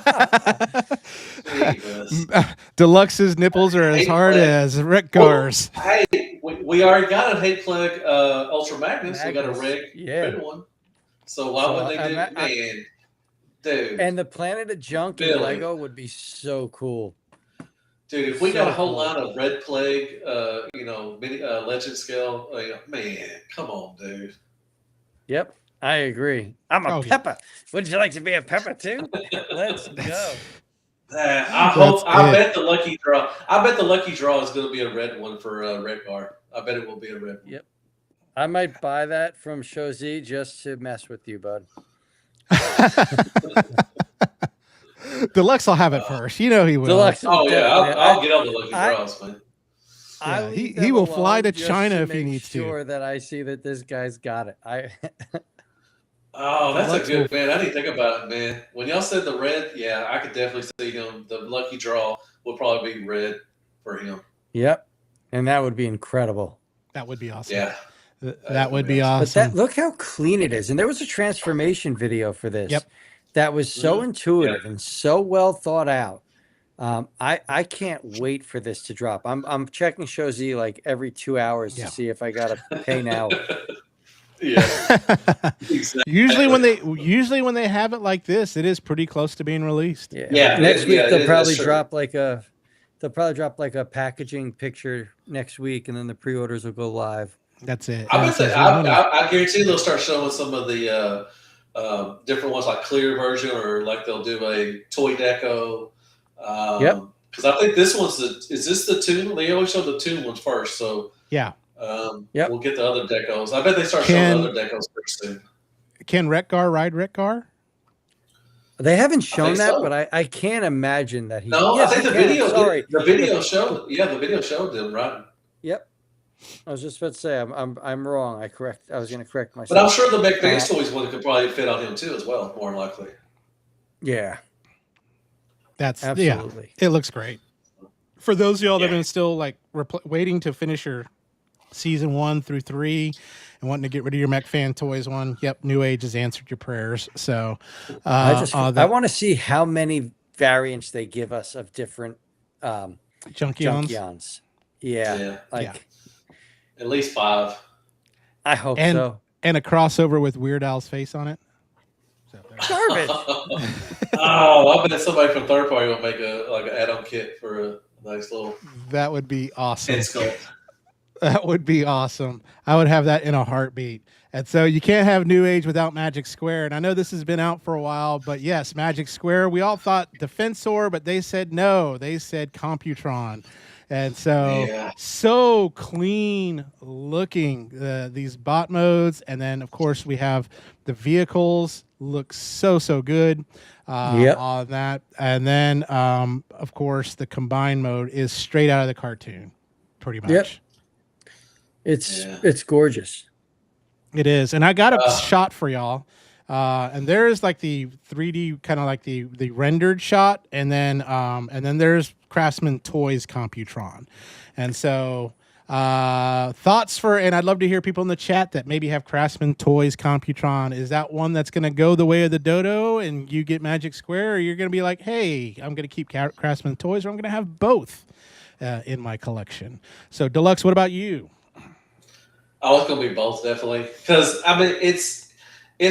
Deluxe's nipples are as hard as Rekgar's. Well, hey, we already got a hate plague Ultra Magnus. We got a red one. So why would they do man? Dude. And the Planet of Junk in Lego would be so cool. Dude, if we got a whole line of Red Plague, mini Legend Scale, man, come on, dude. Yep, I agree. I'm a Peppa. Would you like to be a Peppa too? Let's go. I bet the lucky draw. I bet the lucky draw is going to be a red one for Rekgar. I bet it will be a red one. Yep. I might buy that from Shozi just to mess with you, bud. Deluxe will have it first. You know he will. Deluxe. I'll get all the lucky draws, man. He will fly to China if he needs to. Sure that I see that this guy's got it. That's a good man. I didn't think about it, man. When y'all said the red, I could definitely see him. The lucky draw will probably be red for him. Yep, and that would be incredible. That would be awesome. Yeah, that would be awesome. But look how clean it is. And there was a transformation video for this. Yep. That was so intuitive and so well thought out I can't wait for this to drop. I'm checking Show Z like every 2 hours Yeah. to see if I gotta pay now. Yeah, exactly. Usually when they have it like this, it is pretty close to being released. Yeah. Yeah, Next week yeah, they'll that's probably true. drop like a packaging picture next week, and then the pre-orders will go live. That's it. I And bet so that, if you wanna- I guarantee they'll start showing some of the different ones, like clear version, or like they'll do a toy deco. Yep. Because I think this one's is this the tune? They always show the tune ones first, so yeah. Yep. we'll get the other decos. I bet they start showing the other decos pretty soon. Can Retgar ride Retgar? They haven't shown think that, so. but I can't imagine that he. No, Yes, I think he the can. video, Sorry, the video showed. Yeah, the video showed them right. Yep. I was just about to say I'm wrong. I was going to correct myself. But I'm sure the McVance Toys one could probably fit on him too, as well. More than likely. Yeah. That's Absolutely. Yeah, it looks great. For those of y'all that have been still like waiting to finish your season 1 through 3 and wanting to get rid of your McFan Toys one, yep, New Age has answered your prayers. So I want to see how many variants they give us of different Junkions. Yeah. At least 5. I hope so. And a crossover with Weird Al's face on it. So Garbage. Oh, I bet somebody from third party will make an add-on kit for a nice little. That would be awesome. Sculpt. That would be awesome. I would have that in a heartbeat. And so you can't have New Age without Magic Square. And I know this has been out for a while, but yes, Magic Square. We all thought Defensor, but they said no. They said Computron. And so, so clean looking, these bot modes. And then, of course, we have the vehicles look so good on that. And then, of course, the combined mode is straight out of the cartoon, pretty much. Yep. It's gorgeous. It is. And I got a shot for y'all. And there's like the 3D kind of like the rendered shot, and then there's Craftsman Toys Computron. And so thoughts for, and I'd love to hear people in the chat that maybe have Craftsman Toys Computron. Is that one that's going to go the way of the dodo and you get Magic Square, or you're going to be like, hey, I'm going to keep Craftsman Toys, or I'm going to have both in my collection? So Deluxe, what about you? Oh, it's going to be both, definitely. Because, I mean, it's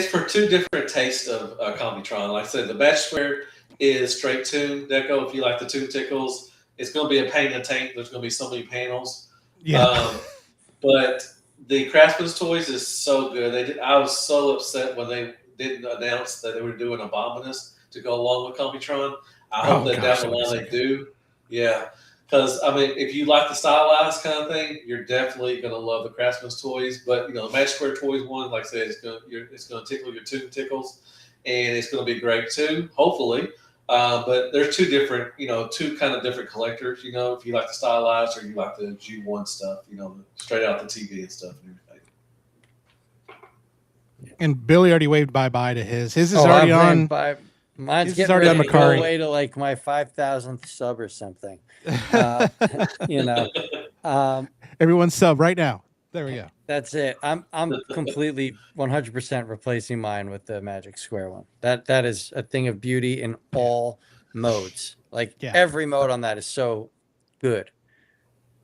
for two different tastes of Computron. Like I said, the Magic Square is straight tune deco. If you like the tune tickles, it's going to be a pain in the tank. There's going to be so many panels. Yeah. But the Craftsman's Toys is so good. I was so upset when they didn't announce that they were doing Abominus to go along with Computron. I hope that down the line they do. Yeah. Because, I mean, if you like the stylized kind of thing, you're definitely going to love the Craftsman's Toys. But, you know, the Magic Square Toys one, like I said, it's going to tickle your tune tickles. And it's going to be great, too, hopefully. But there's two kind of different collectors, you know, if you like the stylized or you like the G1 stuff, you know, straight out the TV and stuff and everything. And Billy already waved bye-bye to his. His is already on. Mine's getting ready to go away to like my 5,000th sub or something. You know, everyone sub right now. There we go. That's it. I'm completely 100% replacing mine with the Magic Square one. That is a thing of beauty in all modes. Like every mode on that is so good.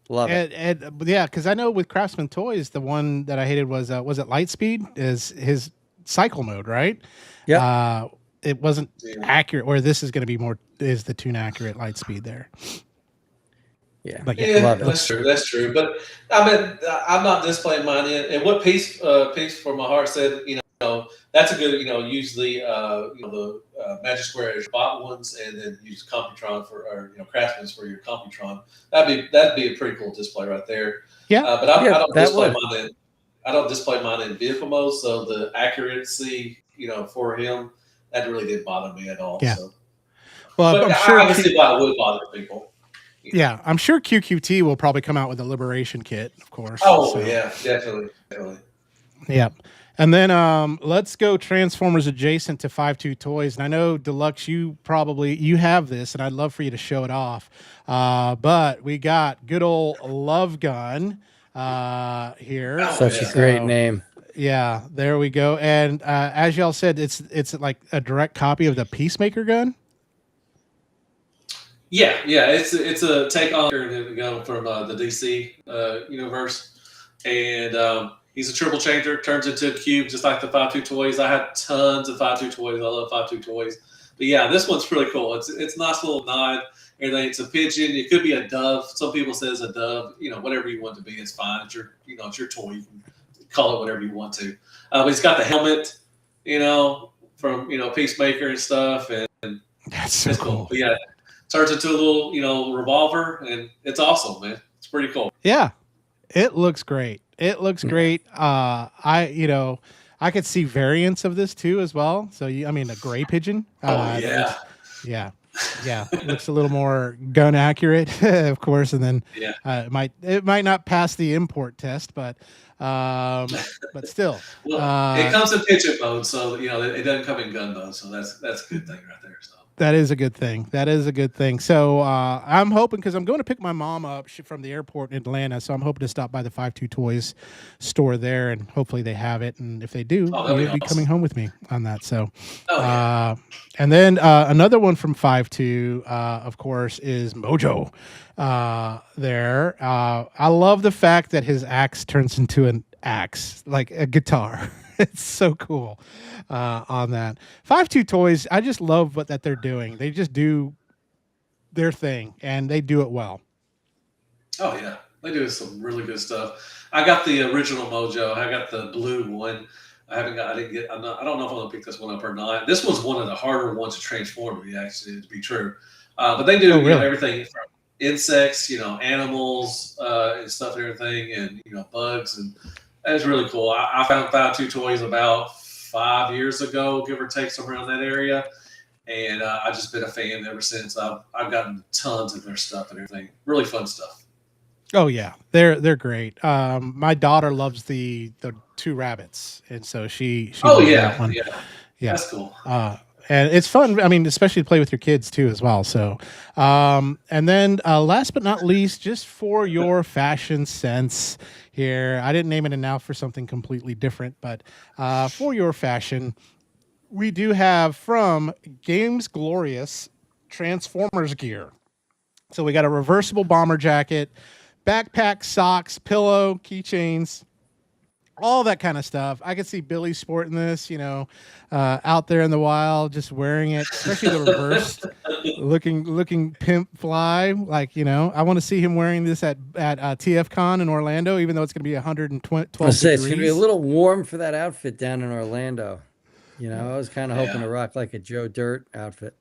Love it. And yeah, because I know with Craftsman Toys, the one that I hated was it Lightspeed? Is his cycle mode, right? Yeah. It wasn't accurate, where this is going to be more is the tune accurate Lightspeed there. Yeah, but that's true. That's true. But I mean, I'm not displaying mine in. And what Peace for my heart said, you know, that's a good, you know, use the the Magic Square as bot ones, and then use Computron Craftsman's for your Computron. That'd be a pretty cool display right there. Yeah. But I don't display mine in. I don't display mine in vehicle mode, so the accuracy, you know, for him, that really didn't bother me at all. Yeah. So. Well, but I'm sure I can see why it would bother people. Yeah, I'm sure QQT will probably come out with a Liberation kit, of course. Oh, yeah, definitely. Yeah. And then let's go Transformers adjacent to 5.2 Toys. And I know, Deluxe, you have this, and I'd love for you to show it off. But we got good old Love Gun here. Such a great name. Yeah, there we go. And as y'all said, it's like a direct copy of the Peacemaker gun. Yeah, it's a take on the gun from the DC universe, and he's a triple changer, turns into a cube just like the 5.2 toys. I had tons of 5.2 toys. I love 5.2 toys, but yeah, this one's really cool. It's a nice little nod. Everything. It's a pigeon. It could be a dove. Some people say it's a dove. Whatever you want it to be, it's fine. It's your toy. You can call it whatever you want to. But he's got the helmet, from Peacemaker and stuff, and That's so it's cool. But yeah, turns into a little revolver, and it's awesome, man. It's pretty cool. Yeah, it looks great. It looks great. I could see variants of this too as well. So a gray pigeon. Yeah. Yeah. Looks a little more gun accurate, of course, and then it might not pass the import test, but still. Well, it comes in pigeon mode, so it doesn't come in gun mode. So that's a good thing right there. So. That is a good thing. So I'm hoping, because I'm going to pick my mom up from the airport in Atlanta, so I'm hoping to stop by the 5.2 Toys store there, and hopefully they have it. And if they do, you'll be coming home with me on that. So, and then another one from 5.2, of course, is Mojo. There, I love the fact that his axe turns into an axe, like a guitar. It's so cool on that. 5.2 Toys, I just love that they're doing. They just do their thing, and they do it well. Oh, yeah. They do some really good stuff. I got the original Mojo. I got the blue one. I don't know if I'm going to pick this one up or not. This one's one of the harder ones to transform, to be true. But they do everything from insects, animals, and stuff and everything, and, bugs, and that's really cool. I found 5.2 Toys about 5 years ago, give or take, somewhere around that area. And I've just been a fan ever since. I've gotten tons of their stuff and everything. Really fun stuff. Oh, yeah. They're great. My daughter loves the two rabbits. And so she yeah. One. Yeah. That's cool. And it's fun. Especially to play with your kids too, as well. So, and then last but not least, just for your fashion sense here, I didn't name it now for something completely different, but for your fashion, we do have from Games Glorious Transformers gear. So we got a reversible bomber jacket, backpack, socks, pillow, keychains, all that kind of stuff. I could see Billy sporting this, out there in the wild, just wearing it, especially the reversed, looking pimp fly. Like, I want to see him wearing this at TFCon in Orlando, even though it's going to be 112 degrees. It's going to be a little warm for that outfit down in Orlando. I was kind of hoping to rock like a Joe Dirt outfit.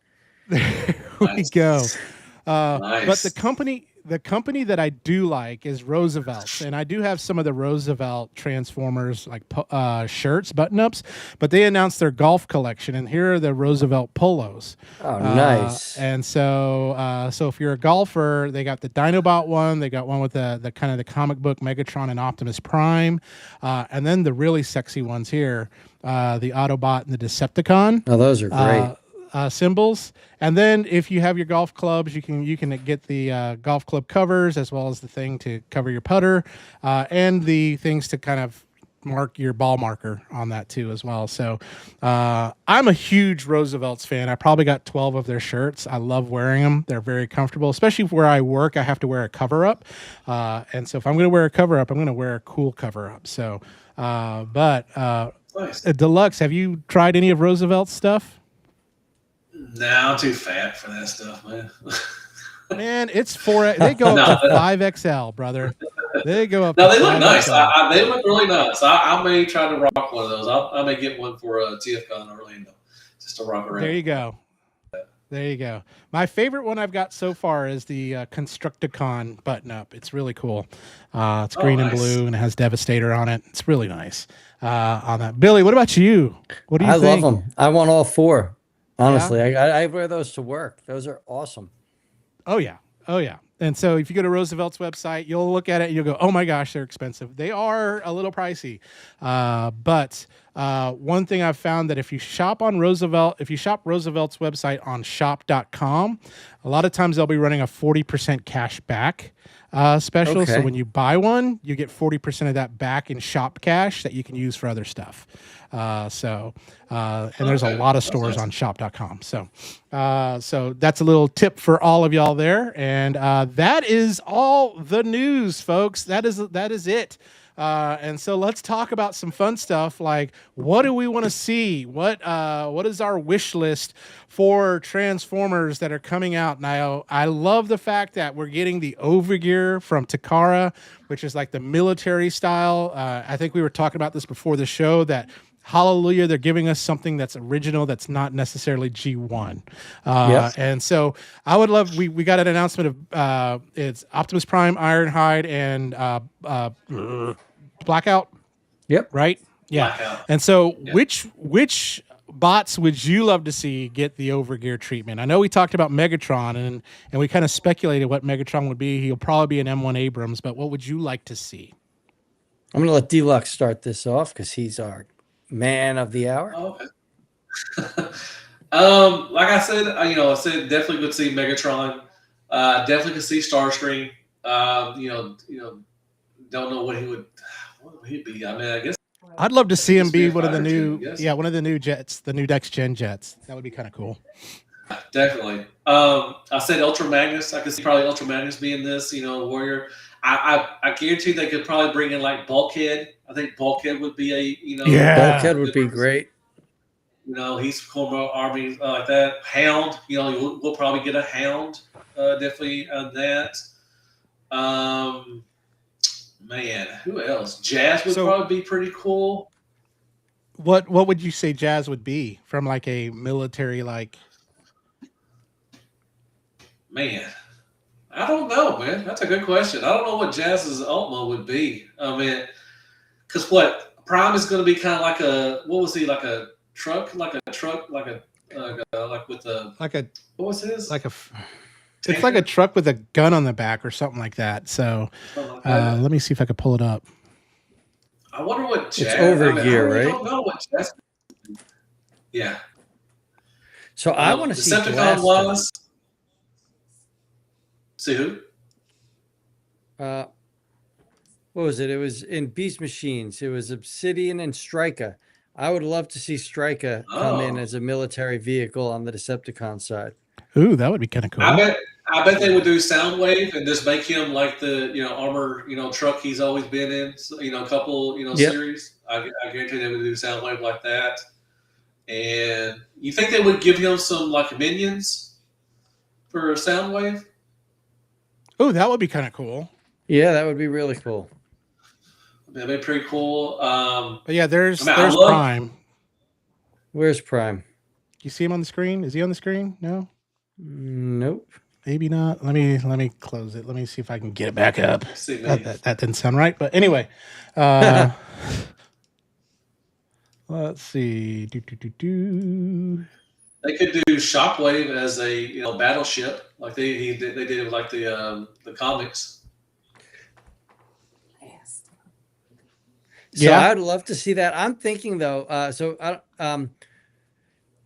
There we go. Nice. But the company that I do like is Roosevelt's, and I do have some of the Roosevelt Transformers like shirts, button-ups, but they announced their golf collection, and here are the Roosevelt polos. Oh, nice. And so if you're a golfer, they got the Dinobot one, they got one with the kind of the comic book Megatron and Optimus Prime, and then the really sexy ones here, the Autobot and the Decepticon. Oh, those are great. Symbols. And then if you have your golf clubs, you can get the golf club covers, as well as the thing to cover your putter, and the things to kind of mark your ball marker on that too as well. So I'm a huge Roosevelt's fan. I probably got 12 of their shirts. I love wearing them. They're very comfortable, especially where I work. I have to wear a cover up, and so if I'm going to wear a cover up, I'm going to wear a cool cover up. So nice. Deluxe, have you tried any of Roosevelt's stuff? Nah, I'm too fat for that stuff, man. Man, it's 4. They go up to 5XL, brother. They go up. No, they look nice. They look really nice. I may try to rock one of those. I may get one for TFCon in Orlando, just to rock around. There you go. My favorite one I've got so far is the Constructicon button-up. It's really cool. It's green and blue, and it has Devastator on it. It's really nice on that. Billy, what about you? What do you think? I love them. I want all 4. Honestly, I wear those to work. Those are awesome. Oh, yeah. And so if you go to Roosevelt's website, you'll look at it and you'll go, oh, my gosh, they're expensive. They are a little pricey. But One thing I've found that if you shop Roosevelt's website on shop.com, a lot of times they'll be running a 40% cash back special. So Okay. when you buy one, you get 40% of that back in shop cash that you can use for other stuff. And there's a lot of stores on shop.com. So that's a little tip for all of y'all there. And that is all the news, folks. That is it. And so let's talk about some fun stuff. Like, what do we want to see? What is our wish list for Transformers that are coming out now? I love the fact that we're getting the overgear from Takara, which is like the military style. I think we were talking about this before the show, that hallelujah, they're giving us something that's original, that's not necessarily G1. Yes. And so I would love, we got an announcement of it's Optimus Prime, Ironhide, and Blackout. Yep. Right? Yeah. Blackout. And so which bots would you love to see get the overgear treatment? I know we talked about Megatron and we kind of speculated what Megatron would be. He'll probably be an M1 Abrams, but what would you like to see? I'm going to let Deluxe start this off because he's our man of the hour. Okay. Like I said, I said definitely could see Megatron. Definitely could see Starscream. Don't know what he'd be. I mean, I guess I'd love to see him be a one of the fighter new, too, I guess. one of the new jets, the new next gen jets. That would be kind of cool. Definitely. I said Ultra Magnus. I could see probably Ultra Magnus being this, Warrior. I guarantee they could probably bring in like Bulkhead. I think Bulkhead would be Bulkhead would be great. He's former army like that. Hound, we'll probably get a Hound, definitely on that. Man, who else? Jazz would probably be pretty cool. What would you say Jazz would be from like a military like? Man, I don't know, man. That's a good question. I don't know what Jazz's Ultima would be. I mean, because Prime is going to be kind of like what was he, like a truck, what was his? It's like a truck with a gun on the back or something like that. So let me see if I can pull it up. I wonder what Jazz. It's overgear, right? I right? don't know what Jazz. Yeah. So I want to see Decepticon was. See who? What was it? It was in Beast Machines. It was Obsidian and Striker. I would love to see Striker come in as a military vehicle on the Decepticon side. Ooh, that would be kind of cool. I bet they would do Soundwave and just make him like the armor truck he's always been in. So, a couple series. I guarantee they would do Soundwave like that. And you think they would give him some like minions for Soundwave? Oh, that would be kind of cool. Yeah, that would be really cool. That'd be pretty cool. But yeah, there's Prime. Where's Prime? You see him on the screen? Is he on the screen? No. Nope. Maybe not. Let me close it. Let me see if I can get it back up. See, that didn't sound right. But anyway, let's see. They could do Shockwave as a battleship, like they did with like the comics. So I'd love to see that. I'm thinking though,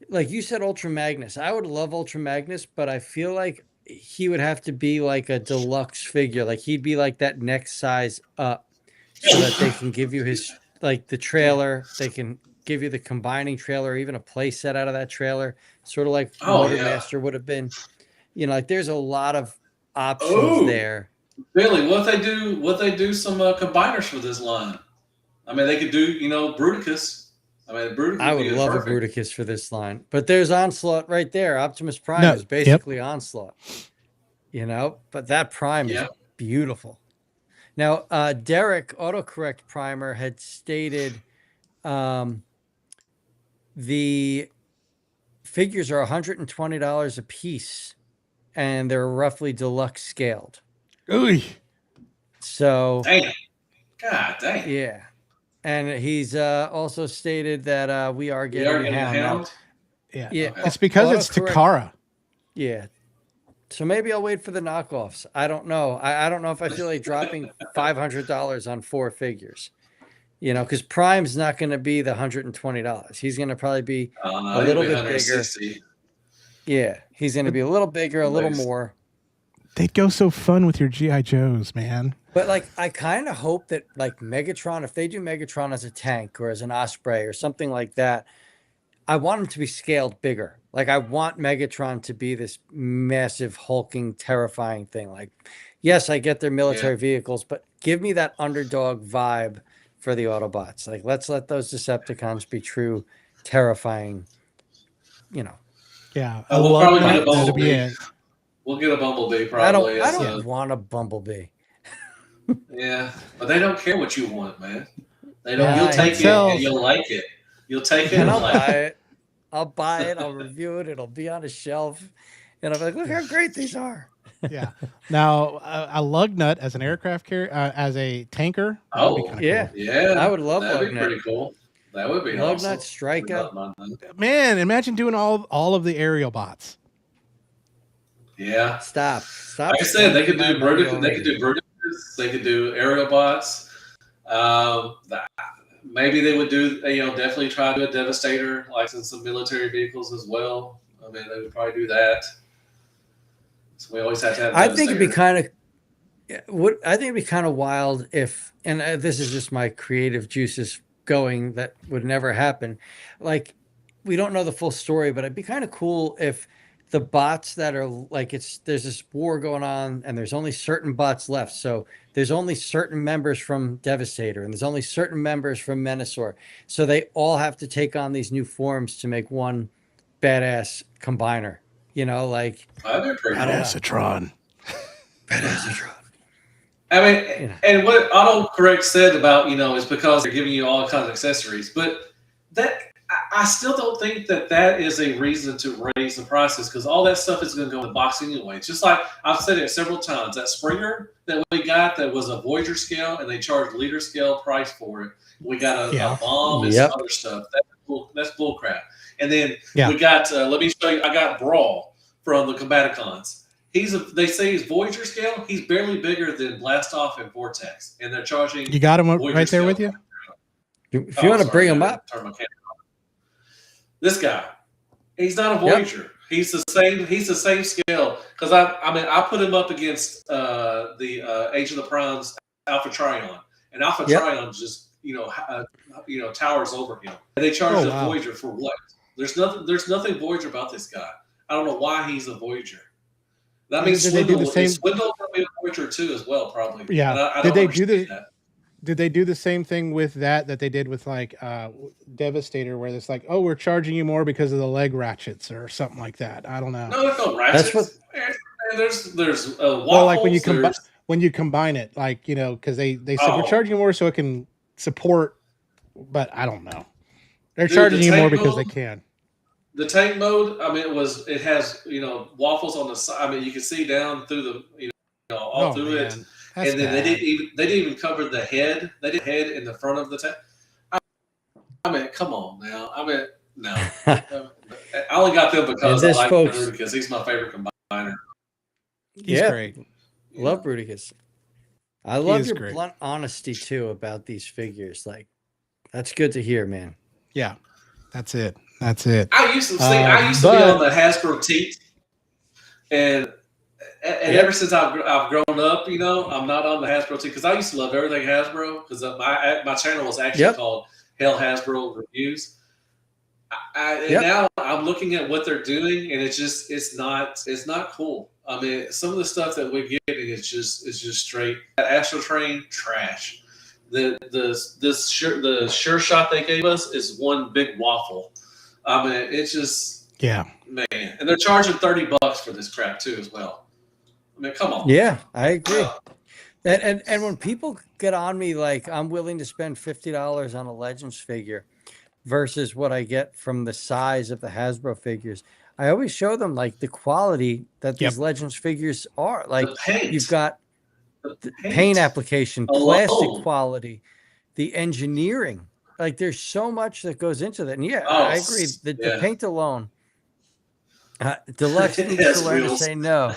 like you said, Ultra Magnus. I would love Ultra Magnus, but I feel like he would have to be like a deluxe figure. Like he'd be like that next size up, so that they can give you his the trailer. They can give you the combining trailer, or even a play set out of that trailer, sort of like Motormaster would have been. Like there's a lot of options there. Really, what if they do some combiners for this line? I mean, they could do Bruticus. I mean, Bruticus. I would love a Bruticus for this line, but there's Onslaught right there. Optimus Prime is basically Onslaught. But that Prime is beautiful. Now, Derek Autocorrect Primer had stated the figures are $120 a piece, and they're roughly deluxe scaled. Ooh. So, damn. God dang. Yeah. And he's also stated that we are getting Hound. Yeah. Okay. It's because it's Takara. Yeah. So maybe I'll wait for the knockoffs. I don't know. I don't know if I feel like dropping $500 on 4 figures. You know, because Prime's not going to be the $120. He's going to probably be a little bit bigger. Yeah, he's going to be a little bigger, a little more. They'd go so fun with your G.I. Joes, man. But like, I kind of hope that like Megatron, if they do Megatron as a tank or as an Osprey or something like that, I want him to be scaled bigger. Like I want Megatron to be this massive, hulking, terrifying thing. Like, yes, I get their military vehicles, but give me that underdog vibe for the Autobots. Like, let's let those Decepticons be true, terrifying, you know. Yeah. We'll probably get a Bumblebee. Bumblebee. We'll get a Bumblebee probably. I don't want a Bumblebee. Yeah, but they don't care what you want, man. They don't. Yeah, You'll take it and you'll like it. You'll take it and I'll buy it. I'll buy it. I'll review it. It'll be on a shelf, and I'll be like, "Look how great these are." Yeah. Now, a lug nut as an aircraft carrier, as a tanker. Oh, yeah, cool. Yeah. I would love that'd lug be nut. pretty cool. That would be lug awesome. nut, striker. Man, imagine doing all of the aerial bots. Yeah. Stop. Like I said, they could do Bruticus. They could do Bruticus. They could do aerial bots. Maybe they would do. Definitely try to do a Devastator, like in some military vehicles as well. I mean, they would probably do that. So we always have to have. I think it'd be kind of. I think it'd be kind of wild if, and this is just my creative juices going. That would never happen. Like, we don't know the full story, but it'd be kind of cool if the bots that are like, there's this war going on and there's only certain bots left. So there's only certain members from Devastator and there's only certain members from Menasor. So they all have to take on these new forms to make one badass combiner. You know, like Badassatron. Badassatron. I mean, and what AutoCorrect said about, is because they're giving you all kinds of accessories, but that I still don't think that is a reason to raise the prices, because all that stuff is going to go in the box anyway. It's just like I've said it several times, that Springer that we got that was a Voyager scale and they charged liter scale price for it. We got a bomb and some other stuff. That's bull crap. And then we got, let me show you, I got Brawl from the Combaticons. They say he's Voyager scale. He's barely bigger than Blastoff and Vortex. And they're charging. You got him right there with you? If you want to bring him up. This guy, he's not a Voyager. He's the same scale. Because I put him up against the Age of the Primes Alpha Trion, and Alpha Trion just towers over him. And they charge the Voyager for what? There's nothing Voyager about this guy. I don't know why he's a Voyager. That means Swindle will be a Voyager too as well, probably. Yeah. Did they do the same thing with that they did with like Devastator, where it's like, oh, we're charging you more because of the leg ratchets or something like that? I don't know. No, there's no ratchets. There's waffles, well, like when you combine it, like, because they said we're charging you more so it can support, but I don't know. They're charging you more because they can. The tank mode, it has waffles on the side. You can see down through the all through it. That's and then bad. They didn't even cover the head. They did head in the front of the tank. Come on now. No. I only got them because I like Bruticus. He's my favorite combiner. He's great. Love Bruticus. I love your blunt honesty too about these figures. Like, that's good to hear, man. Yeah, that's it. I used to be on the Hasbro teat, and ever since I've grown up, I'm not on the Hasbro team, because I used to love everything Hasbro, because my channel was actually called Hell Hasbro Reviews. And now I'm looking at what they're doing, and it's not cool. Some of the stuff that we're getting is just straight Astro Train trash. The sure shot they gave us is one big waffle. It's just man, and they're charging $30 for this crap too as well. Come on. Yeah, I agree. And when people get on me like I'm willing to spend $50 on a Legends figure versus what I get from the size of the Hasbro figures, I always show them like the quality that these Legends figures are. Like, you've got the paint application, plastic quality, the engineering. Like, there's so much that goes into that. And I agree. The paint alone. Deluxe needs to learn to say no.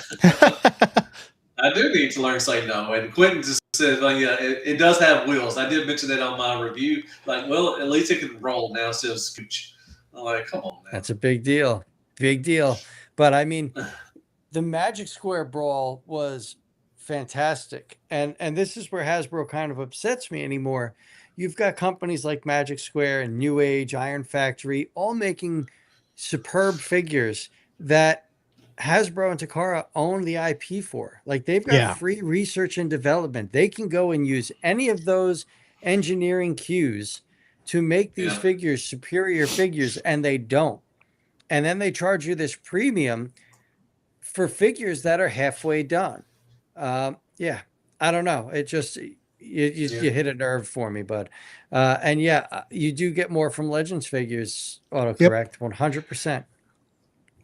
I do need to learn to say no, and Quentin just said, like, yeah, it does have wheels. I did mention that on my review. Like, well, at least it can roll now instead of scooch. I'm like, come on, man. That's a big deal. Big deal. But I mean, the Magic Square Brawl was fantastic. And this is where Hasbro kind of upsets me anymore. You've got companies like Magic Square and New Age, Iron Factory, all making superb figures that Hasbro and Takara own the IP for. Like, they've got free research and development. They can go and use any of those engineering cues to make these figures superior figures, and they don't. And then they charge you this premium for figures that are halfway done. Yeah, I don't know. It just, you hit a nerve for me, bud. And yeah, you do get more from Legends figures, autocorrect, 100%.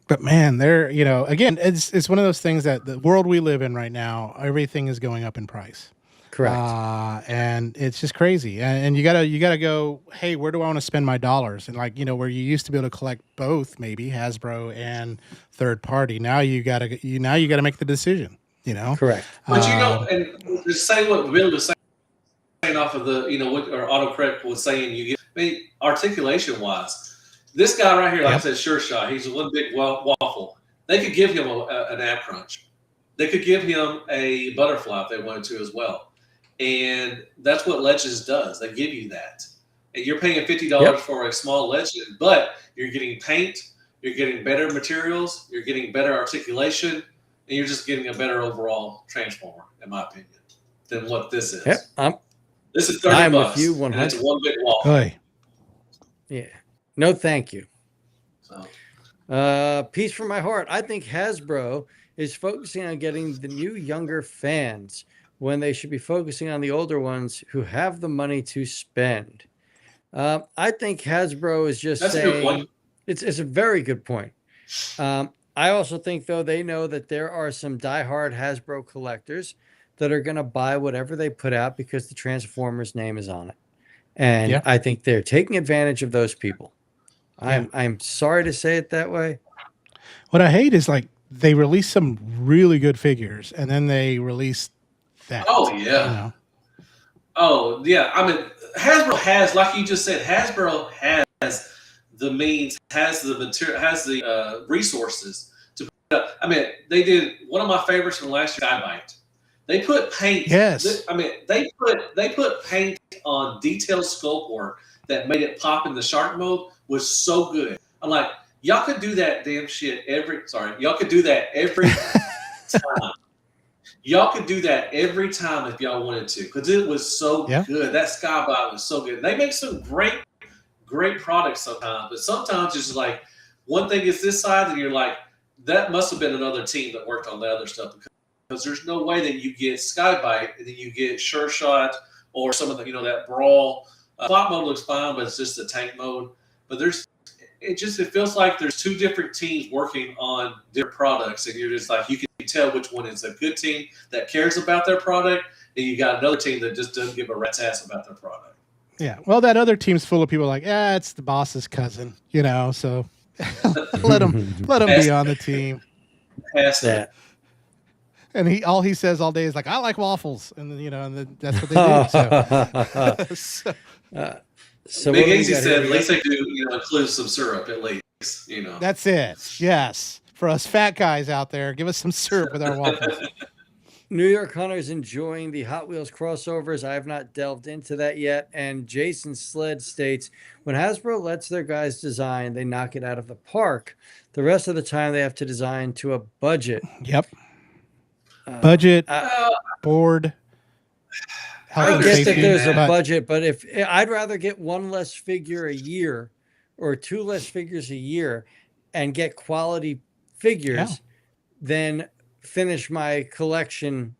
But man, they're, you know, again, it's one of those things that the world we live in right now, everything is going up in price. Correct. And it's just crazy. And you gotta go, hey, where do I want to spend my dollars? And like, you know, where you used to be able to collect both, maybe Hasbro and third party. Now you gotta make the decision, you know? Correct. But you know, and to say what Bill was saying off of the, you know, what our autocorrect was saying, you get, I mean, articulation wise, this guy right here, like I said, Sure Shot, he's one big waffle. They could give him an ab crunch. They could give him a butterfly if they wanted to as well. And that's what Legends does. They give you that. And you're paying $50 for a small Legend, but you're getting paint, you're getting better materials, you're getting better articulation, and you're just getting a better overall Transformer, in my opinion, than what this is. Yep, this is $30 with you 100%. And it's one big wall. Hey. Yeah. No, thank you. So. Peace from my heart. I think Hasbro is focusing on getting the new younger fans when they should be focusing on the older ones who have the money to spend. I think Hasbro is just saying, a good point. It's a very good point. I also think, though, they know that there are some diehard Hasbro collectors that are going to buy whatever they put out because the Transformers name is on it. And I think they're taking advantage of those people. I'm sorry to say it that way. What I hate is, like, they release some really good figures and then they release that. Oh, yeah. You know? Oh, yeah. I mean, Hasbro has, like you just said, Hasbro has the means, has the material, has the resources to put up. I mean, they did one of my favorites from last year, Skybite. They put paint. Yes. They put paint on detailed sculpt work that made it pop in the shark mode was so good. I'm like, y'all could do that damn shit y'all could do that every time. Y'all could do that every time if y'all wanted to, because it was so good. That Skybite was so good. They make some great products sometimes, but sometimes it's just like one thing is this side, and you're like, that must have been another team that worked on the other stuff, because there's no way that you get Skybite and then you get Sure Shot or some of the, you know, that Brawl. Flop mode looks fine, but it's just the tank mode. But it feels like there's two different teams working on different products, and you're just like, you can tell which one is a good team that cares about their product, and you got another team that just doesn't give a rat's ass about their product. Yeah, well, that other team's full of people like, it's the boss's cousin, you know, so let him be on the team. And all he says all day is like, I like waffles, and then, you know, and then that's what they do. So Big Easy said, at least they do, you know, include some syrup, at least, you know. That's it. Yes, for us fat guys out there, give us some syrup with our waffles. New York Hunter's enjoying the Hot Wheels crossovers. I have not delved into that yet. And Jason Sled states, when Hasbro lets their guys design, they knock it out of the park. The rest of the time, they have to design to a budget. Yep. Budget, board. I guess that there's a budget, but if I'd rather get one less figure a year or two less figures a year and get quality figures than finish my collection,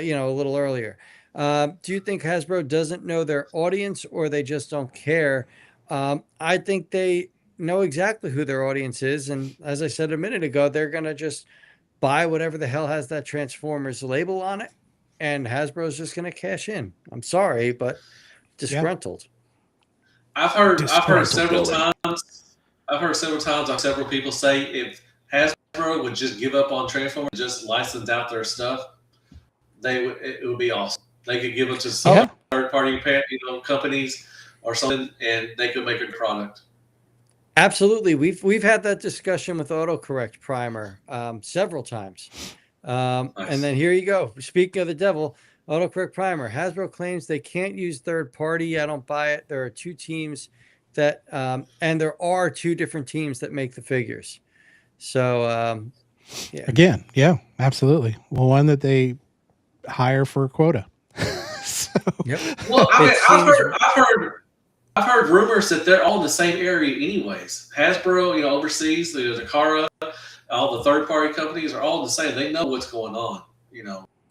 you know, a little earlier. Do you think Hasbro doesn't know their audience, or they just don't care? I think they know exactly who their audience is. And as I said a minute ago, they're going to just buy whatever the hell has that Transformers label on it. And Hasbro's just going to cash in. I'm sorry, but disgruntled. I've heard several times several people say if Hasbro would just give up on Transformers and just license out their stuff, it would be awesome. They could give them to some Yeah. third-party companies or something, and they could make a product. Absolutely. We've had that discussion with autocorrect primer several times. Nice. And then here you go. Speaking of the devil, autocorrect primer. Hasbro claims they can't use third party. I don't buy it. There are two teams that, and there are two different teams that make the figures. So, yeah. Again, yeah, absolutely. Well, one that they hire for a quota. So, Yep. Well, I mean, It seems- I've heard rumors that they're all in the same area anyways. Hasbro, overseas, the Takara, all the third-party companies are all the same. They know what's going on,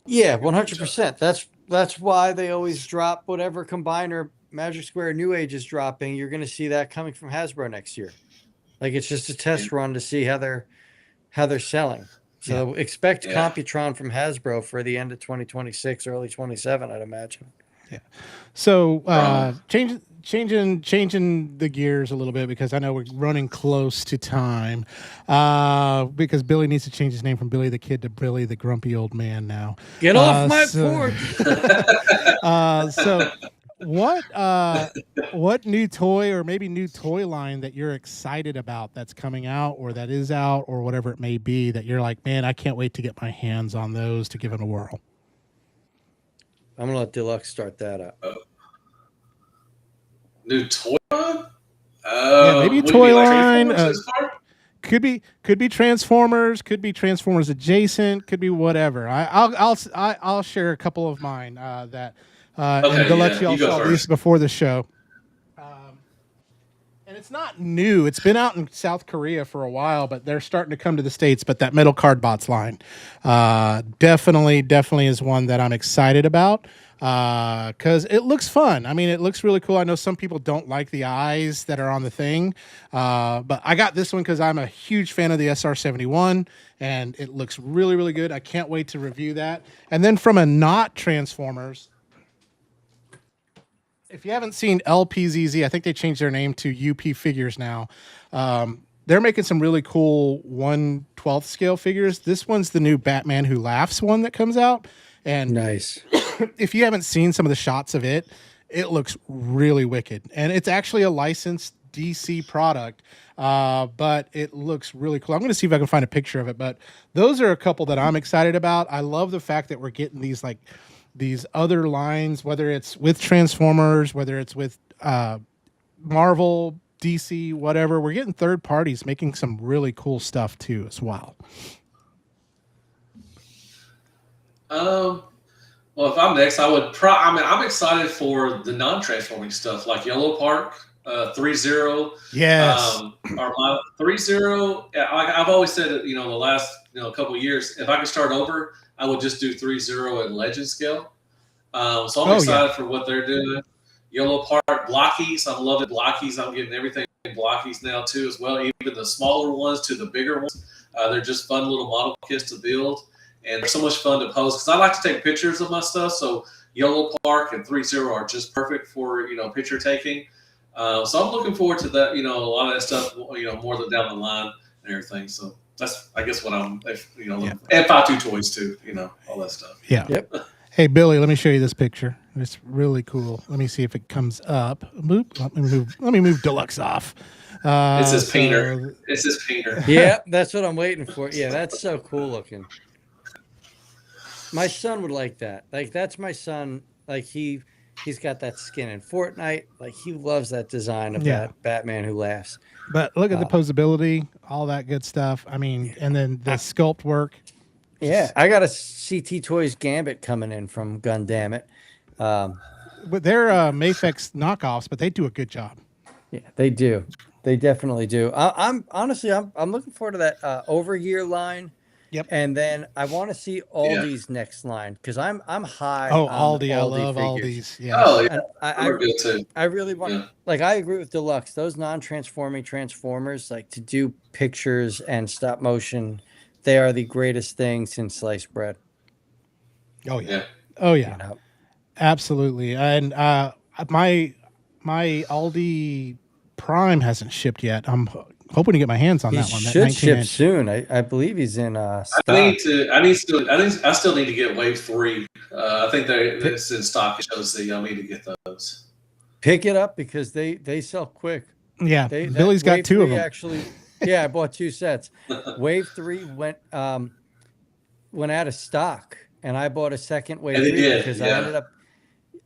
Yeah, 100%. That's why they always drop whatever combiner Magic Square New Age is dropping. You're going to see that coming from Hasbro next year. Like it's just a test run to see how they're selling. So expect Computron from Hasbro for the end of 2026, early 27, I'd imagine. Yeah. So changing the gears a little bit because I know we're running close to time. Because Billy needs to change his name from Billy the Kid to Billy the Grumpy Old Man now. Get off my porch. So what new toy or maybe new toy line that you're excited about that's coming out or that is out or whatever it may be that you're like, man, I can't wait to get my hands on those to give it a whirl? I'm gonna let Deluxe start that up. New toy line? Maybe a toy line. Could be Transformers. Could be Transformers adjacent. Could be whatever. I'll share a couple of mine that and Deluxe y'all saw these before the show. And it's not new. It's been out in South Korea for a while, but they're starting to come to the States. But that Metal Card Bots line definitely is one that I'm excited about because it looks fun. I mean, it looks really cool. I know some people don't like the eyes that are on the thing, but I got this one because I'm a huge fan of the SR-71, and it looks really, really good. I can't wait to review that. And then from a not Transformers, if you haven't seen LPZZ, I think they changed their name to UP Figures now. They're making some really cool 1/12 scale figures. This one's the new Batman Who Laughs one that comes out. And nice. If you haven't seen some of the shots of it, it looks really wicked. And it's actually a licensed DC product, but it looks really cool. I'm going to see if I can find a picture of it. But those are a couple that I'm excited about. I love the fact that we're getting these other lines, whether it's with Transformers, whether it's with Marvel, DC, whatever. We're getting third parties making some really cool stuff too as well. Well, if I'm next, I would I'm excited for the non-transforming stuff like Yellow Park, 3-0. Yes. Or my 3-0. I've always said that, the last couple of years, if I could start over, I would just do 3-0 at legend scale. So I'm excited for what they're doing. Yellow Park blockies. I'm loving blockies. I'm getting everything blockies now too as well. Even the smaller ones to the bigger ones. They're just fun little model kits to build. And they're so much fun to pose because I like to take pictures of my stuff. So Yellow Park and 3-0 are just perfect for picture taking. So I'm looking forward to that. A lot of that stuff. More than down the line and everything. So that's I guess what I'm. And 5-2 toys too. All that stuff. Yeah. Yep. Hey Billy, let me show you this picture. It's really cool. Let me see if it comes up. Let me move Deluxe off. It's his painter. It's his painter. Yeah, that's what I'm waiting for. Yeah, that's so cool looking. My son would like that. Like that's my son. Like he's got that skin in Fortnite. Like he loves that design of that Batman Who Laughs. But look at the posability, all that good stuff. I mean, and then the sculpt work. Yeah, I got a CT Toys Gambit coming in from Gundamn It. But they're Mafex knockoffs, but they do a good job. Yeah, they do. They definitely do. I'm honestly, I'm looking forward to that Overgear line. Yep. And then I want to see Aldi's next line because I'm high. Oh, on Aldi! I love figures. Aldi's. Yeah. Oh, yeah. I really want. Like I agree with Deluxe. Those non-transforming Transformers, like to do pictures and stop motion, they are the greatest thing since sliced bread. Oh yeah. Oh yeah. Absolutely. And my Aldi Prime hasn't shipped yet. I'm hoping to get my hands on He that one. That should 19 ship inch. soon. I believe he's in stock. I still need to get Wave 3. I think it's in stock. It shows that y'all need to get those. Pick it up because they sell quick. Yeah, Billy's got 2 of them. Actually, yeah, I bought 2 sets. Wave 3 went out of stock, and I bought a second Wave 3 because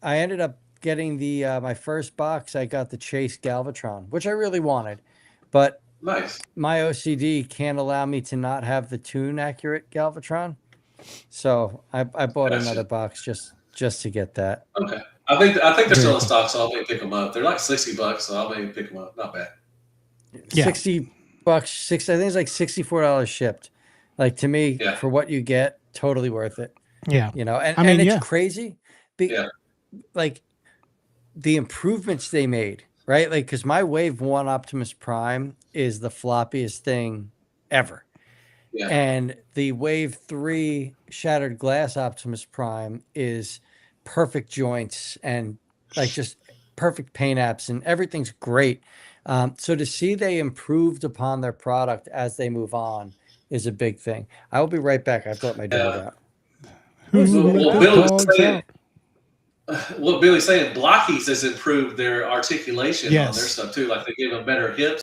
I ended up getting the my first box. I got the Chase Galvatron, which I really wanted, but nice. My OCD can't allow me to not have the tune accurate Galvatron, so I bought another box just to get that. Okay. I think they're still in stock, so I'll maybe pick them up. They're like $60, so I'll maybe pick them up. Not bad. Yeah. $60. I think it's like $64 shipped. Like, to me, for what you get, totally worth it. Yeah. You know, and it's crazy. Like the improvements they made, right? Like, because my Wave 1 Optimus Prime is the floppiest thing ever. Yeah. And the Wave 3 Shattered Glass Optimus Prime is perfect joints and like just perfect paint apps, and everything's great. So to see they improved upon their product as they move on is a big thing. I will be right back. I've let my dog out. What Billy's saying, Blockies has improved their articulation on their stuff too. Like, they gave them better hips,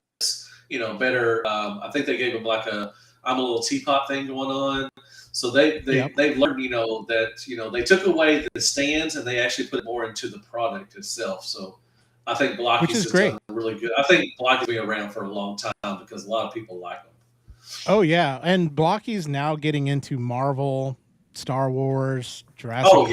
better. I think they gave them like I'm a little teapot thing going on. So they've learned, that they took away the stands and they actually put more into the product itself. So I think Blockies is great. Really good. I think Blockies will be around for a long time because a lot of people like them. Oh yeah, and Blockies now getting into Marvel, Star Wars, Jurassic Park.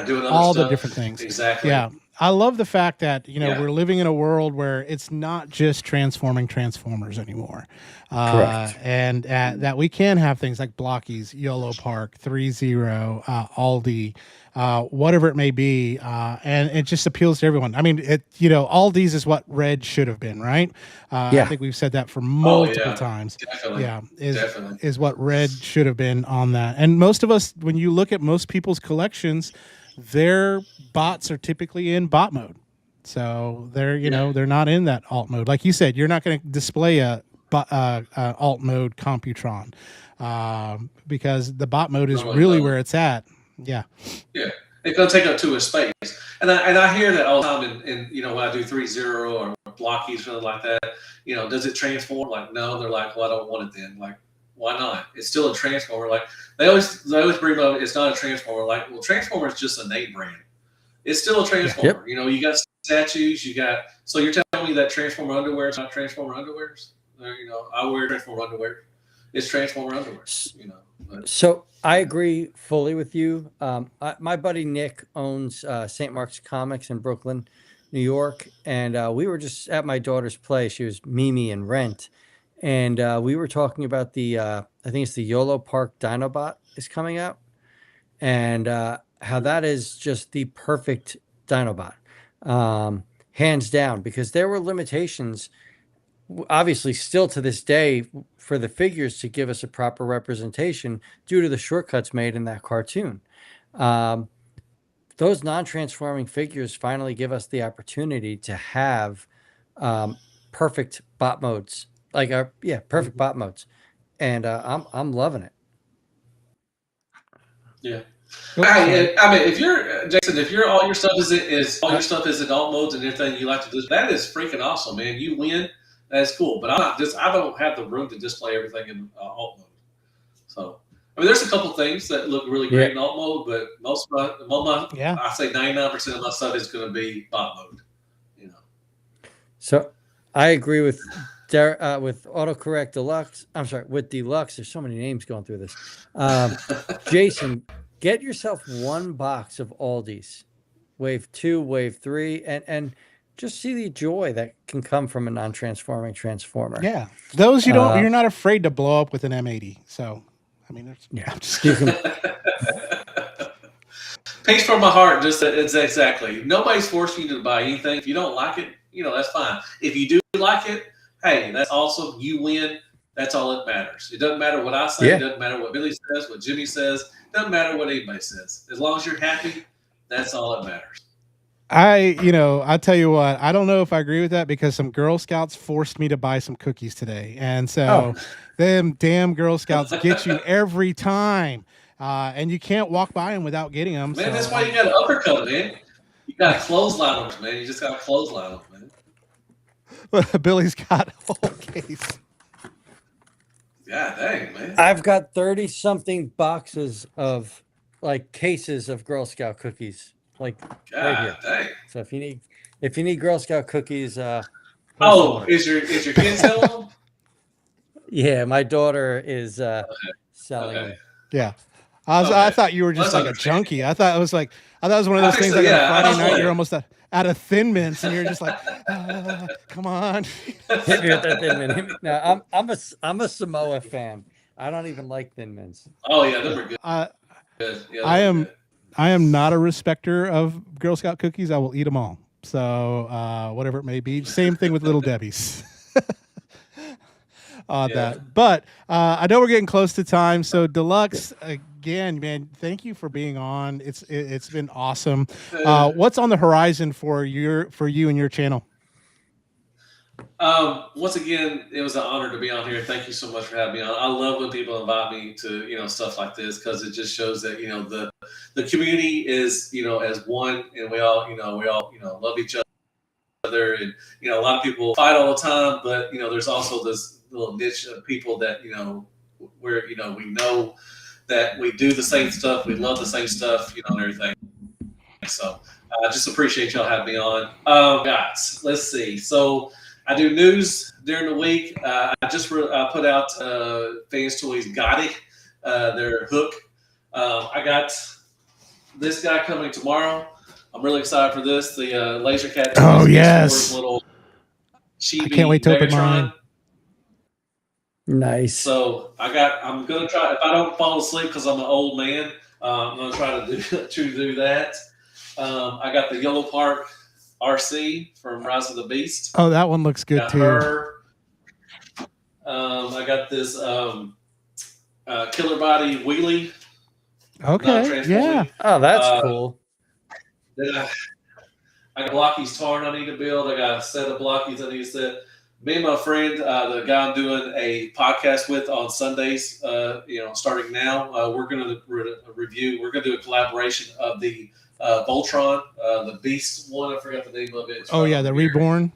Doing all the different things. Exactly. Yeah. I love the fact that, we're living in a world where it's not just transforming Transformers anymore. Correct. And that we can have things like Blockies, Yolo Park, 3-0, Aldi, whatever it may be. And it just appeals to everyone. I mean, Aldi's is what Red should have been, right? I think we've said that for multiple times. Definitely. Yeah. Is what Red should have been on that. And most of us, when you look at most people's collections, their bots are typically in bot mode. So they're, they're not in that alt mode. Like you said, you're not going to display a alt mode Computron because the bot mode is really where it's at. Yeah. Yeah. It's going to take up too much space. And I hear that all the time in when I do 3-0 or Blockies, something like that, does it transform? Like, no. They're like, well, I don't want it then. Like, why not? It's still a Transformer. Like, they always bring up, it's not a Transformer. Like, well, Transformer is just a name brand. It's still a Transformer. Yep. You got statues. So you're telling me that Transformer underwear is not Transformer underwears? I wear Transformer underwear. It's Transformer underwear. So I agree fully with you. My buddy Nick owns St. Mark's Comics in Brooklyn, New York, and we were just at my daughter's play. She was Mimi in Rent. And we were talking about I think it's the YOLO Park Dinobot is coming out, and how that is just the perfect Dinobot, hands down, because there were limitations, obviously still to this day, for the figures to give us a proper representation due to the shortcuts made in that cartoon. Those non-transforming figures finally give us the opportunity to have perfect bot modes. Perfect bot modes, and I'm loving it. Yeah, I mean, if you're Jason, if all your stuff is in alt modes and everything you like to do, that is freaking awesome, man. You win, that's cool. But I don't have the room to display everything in alt mode. So I mean, there's a couple things that look really great in alt mode, but most of my I say 99% of my stuff is going to be bot mode. So I agree with Autocorrect Deluxe. I'm sorry, with Deluxe. There's so many names going through this. Jason, get yourself one box of Aldi's, Wave 2, Wave 3, and just see the joy that can come from a non-transforming Transformer. Yeah, those you're not afraid to blow up with an M80. So, I mean, I'm just kidding. Peace from my heart. It's exactly. Nobody's forcing you to buy anything. If you don't like it, that's fine. If you do like it, hey, that's awesome. You win. That's all that matters. It doesn't matter what I say. It doesn't matter what Billy says, what Jimmy says. It doesn't matter what anybody says. As long as you're happy, that's all that matters. I tell you what, I don't know if I agree with that because some Girl Scouts forced me to buy some cookies today. And so them damn Girl Scouts get you every time. And you can't walk by them without getting them. Man, that's why you got to uppercut, man. You got to clothesline them, man. You just got to clothesline them, man. Billy's got a whole case. God dang, man. I've got 30 something boxes of like cases of Girl Scout cookies. Like right here. Dang. So if you need Girl Scout cookies, is your kid selling them? Yeah, my daughter is selling them. Yeah. I thought you were just like a junkie. I thought it was one of those things like on a Friday night, you're almost out of Thin Mints and you're just like, come on. Hit me with that Thin Mint. No, I'm a Samoa fan. I don't even like Thin Mints. Oh yeah, those are good. Good. Yeah, I am not a respecter of Girl Scout cookies. I will eat them all. So whatever it may be. Same thing with Little Debbie's. That. But I know we're getting close to time. So Deluxe, again, man, thank you for being on. It's been awesome. What's on the horizon for you and your channel? Once again, it was an honor to be on here. Thank you so much for having me on. I love when people invite me to, stuff like this because it just shows that, the community is, as one, and we all love each other. And, a lot of people fight all the time, but, there's also this little niche of people that, where, we know that we do the same stuff. We love the same stuff, and everything. So I just appreciate y'all having me on. Guys, let's see. So I do news during the week. I just put out Fans Toys Gotti, their hook. I got this guy coming tomorrow. I'm really excited for this. The Laser Cat. Oh yes. Little chibi I can't wait to open Megatron. mine. Nice. So I'm gonna try. If I don't fall asleep because I'm an old man, I'm gonna try to do that. I got the Yellow Park RC from Rise of the Beast. Oh, that one looks good too. Her. I got this Killer Body Wheelie. Okay. Yeah. Oh, that's cool. Then I got Blockies Tarn I need to build. I got a set of Blockies I need to set. Me and my friend, the guy I'm doing a podcast with on Sundays, starting now, we're going to review. We're going to do a collaboration of the Voltron, the Beast one. I forgot the name of it. Oh yeah, the Reborn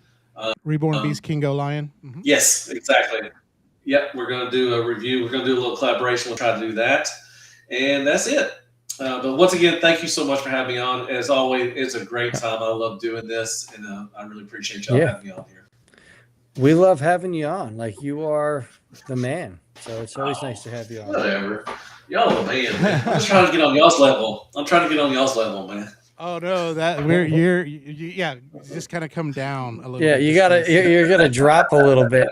Beast Kingo Lion. Mm-hmm. Yes, exactly. Yep, we're going to do a review. We're going to do a little collaboration. We'll try to do that, and that's it. But once again, thank you so much for having me on. As always, it's a great time. I love doing this, and I really appreciate y'all having me on here. We love having you on. Like, you are the man. So it's always nice to have you on. Whatever. Y'all the man. I'm just trying to get on y'all's level. Man. Oh no, that you're just kind of come down a little. Yeah, bit. you're gonna drop a little bit.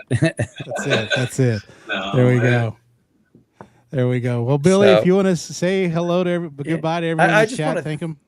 That's it. No, there we go. Well, Billy, if you want to say hello to goodbye to everyone in the chat, thank them.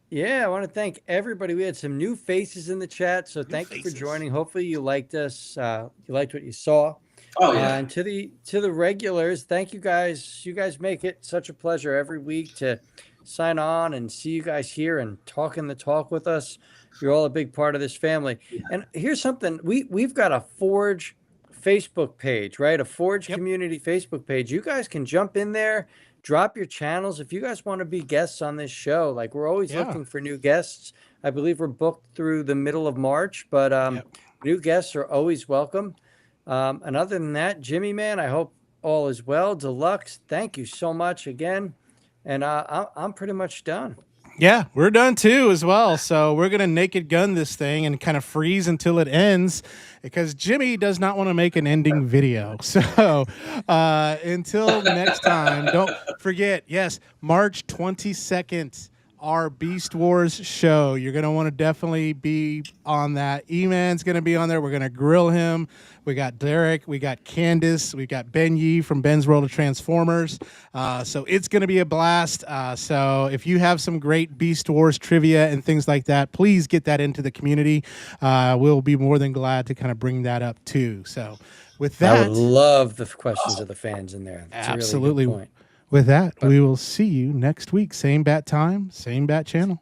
Yeah, I want to thank everybody. We had some new faces in the chat, so thank you for joining. Hopefully you liked us. You liked what you saw. Oh yeah. And to the regulars, thank you guys. You guys make it such a pleasure every week to sign on and see you guys here and talking the talk with us. You're all a big part of this family. And here's something. We've got a Forge Facebook page, right? A Forge community Facebook page. You guys can jump in there, drop your channels. If you guys want to be guests on this show, like, we're always looking for new guests. I believe we're booked through the middle of March, but new guests are always welcome. And other than that, Jimmy, man, I hope all is well. Deluxe, thank you so much again. And I'm pretty much done. Yeah, we're done too as well. So we're going to naked gun this thing and kind of freeze until it ends because Jimmy does not want to make an ending video. So until next time, don't forget, yes, March 22nd, our Beast Wars show. You're going to want to definitely be on that. E-Man's going to be on there. We're going to grill him. We got Derek. We got Candace. We got Ben Yee from Ben's World of Transformers. So it's going to be a blast. So if you have some great Beast Wars trivia and things like that, please get that into the community. We'll be more than glad to kind of bring that up too. So with that, I would love the questions of the fans in there. That's absolutely. A really good point. With that, we will see you next week. Same bat time, same bat channel.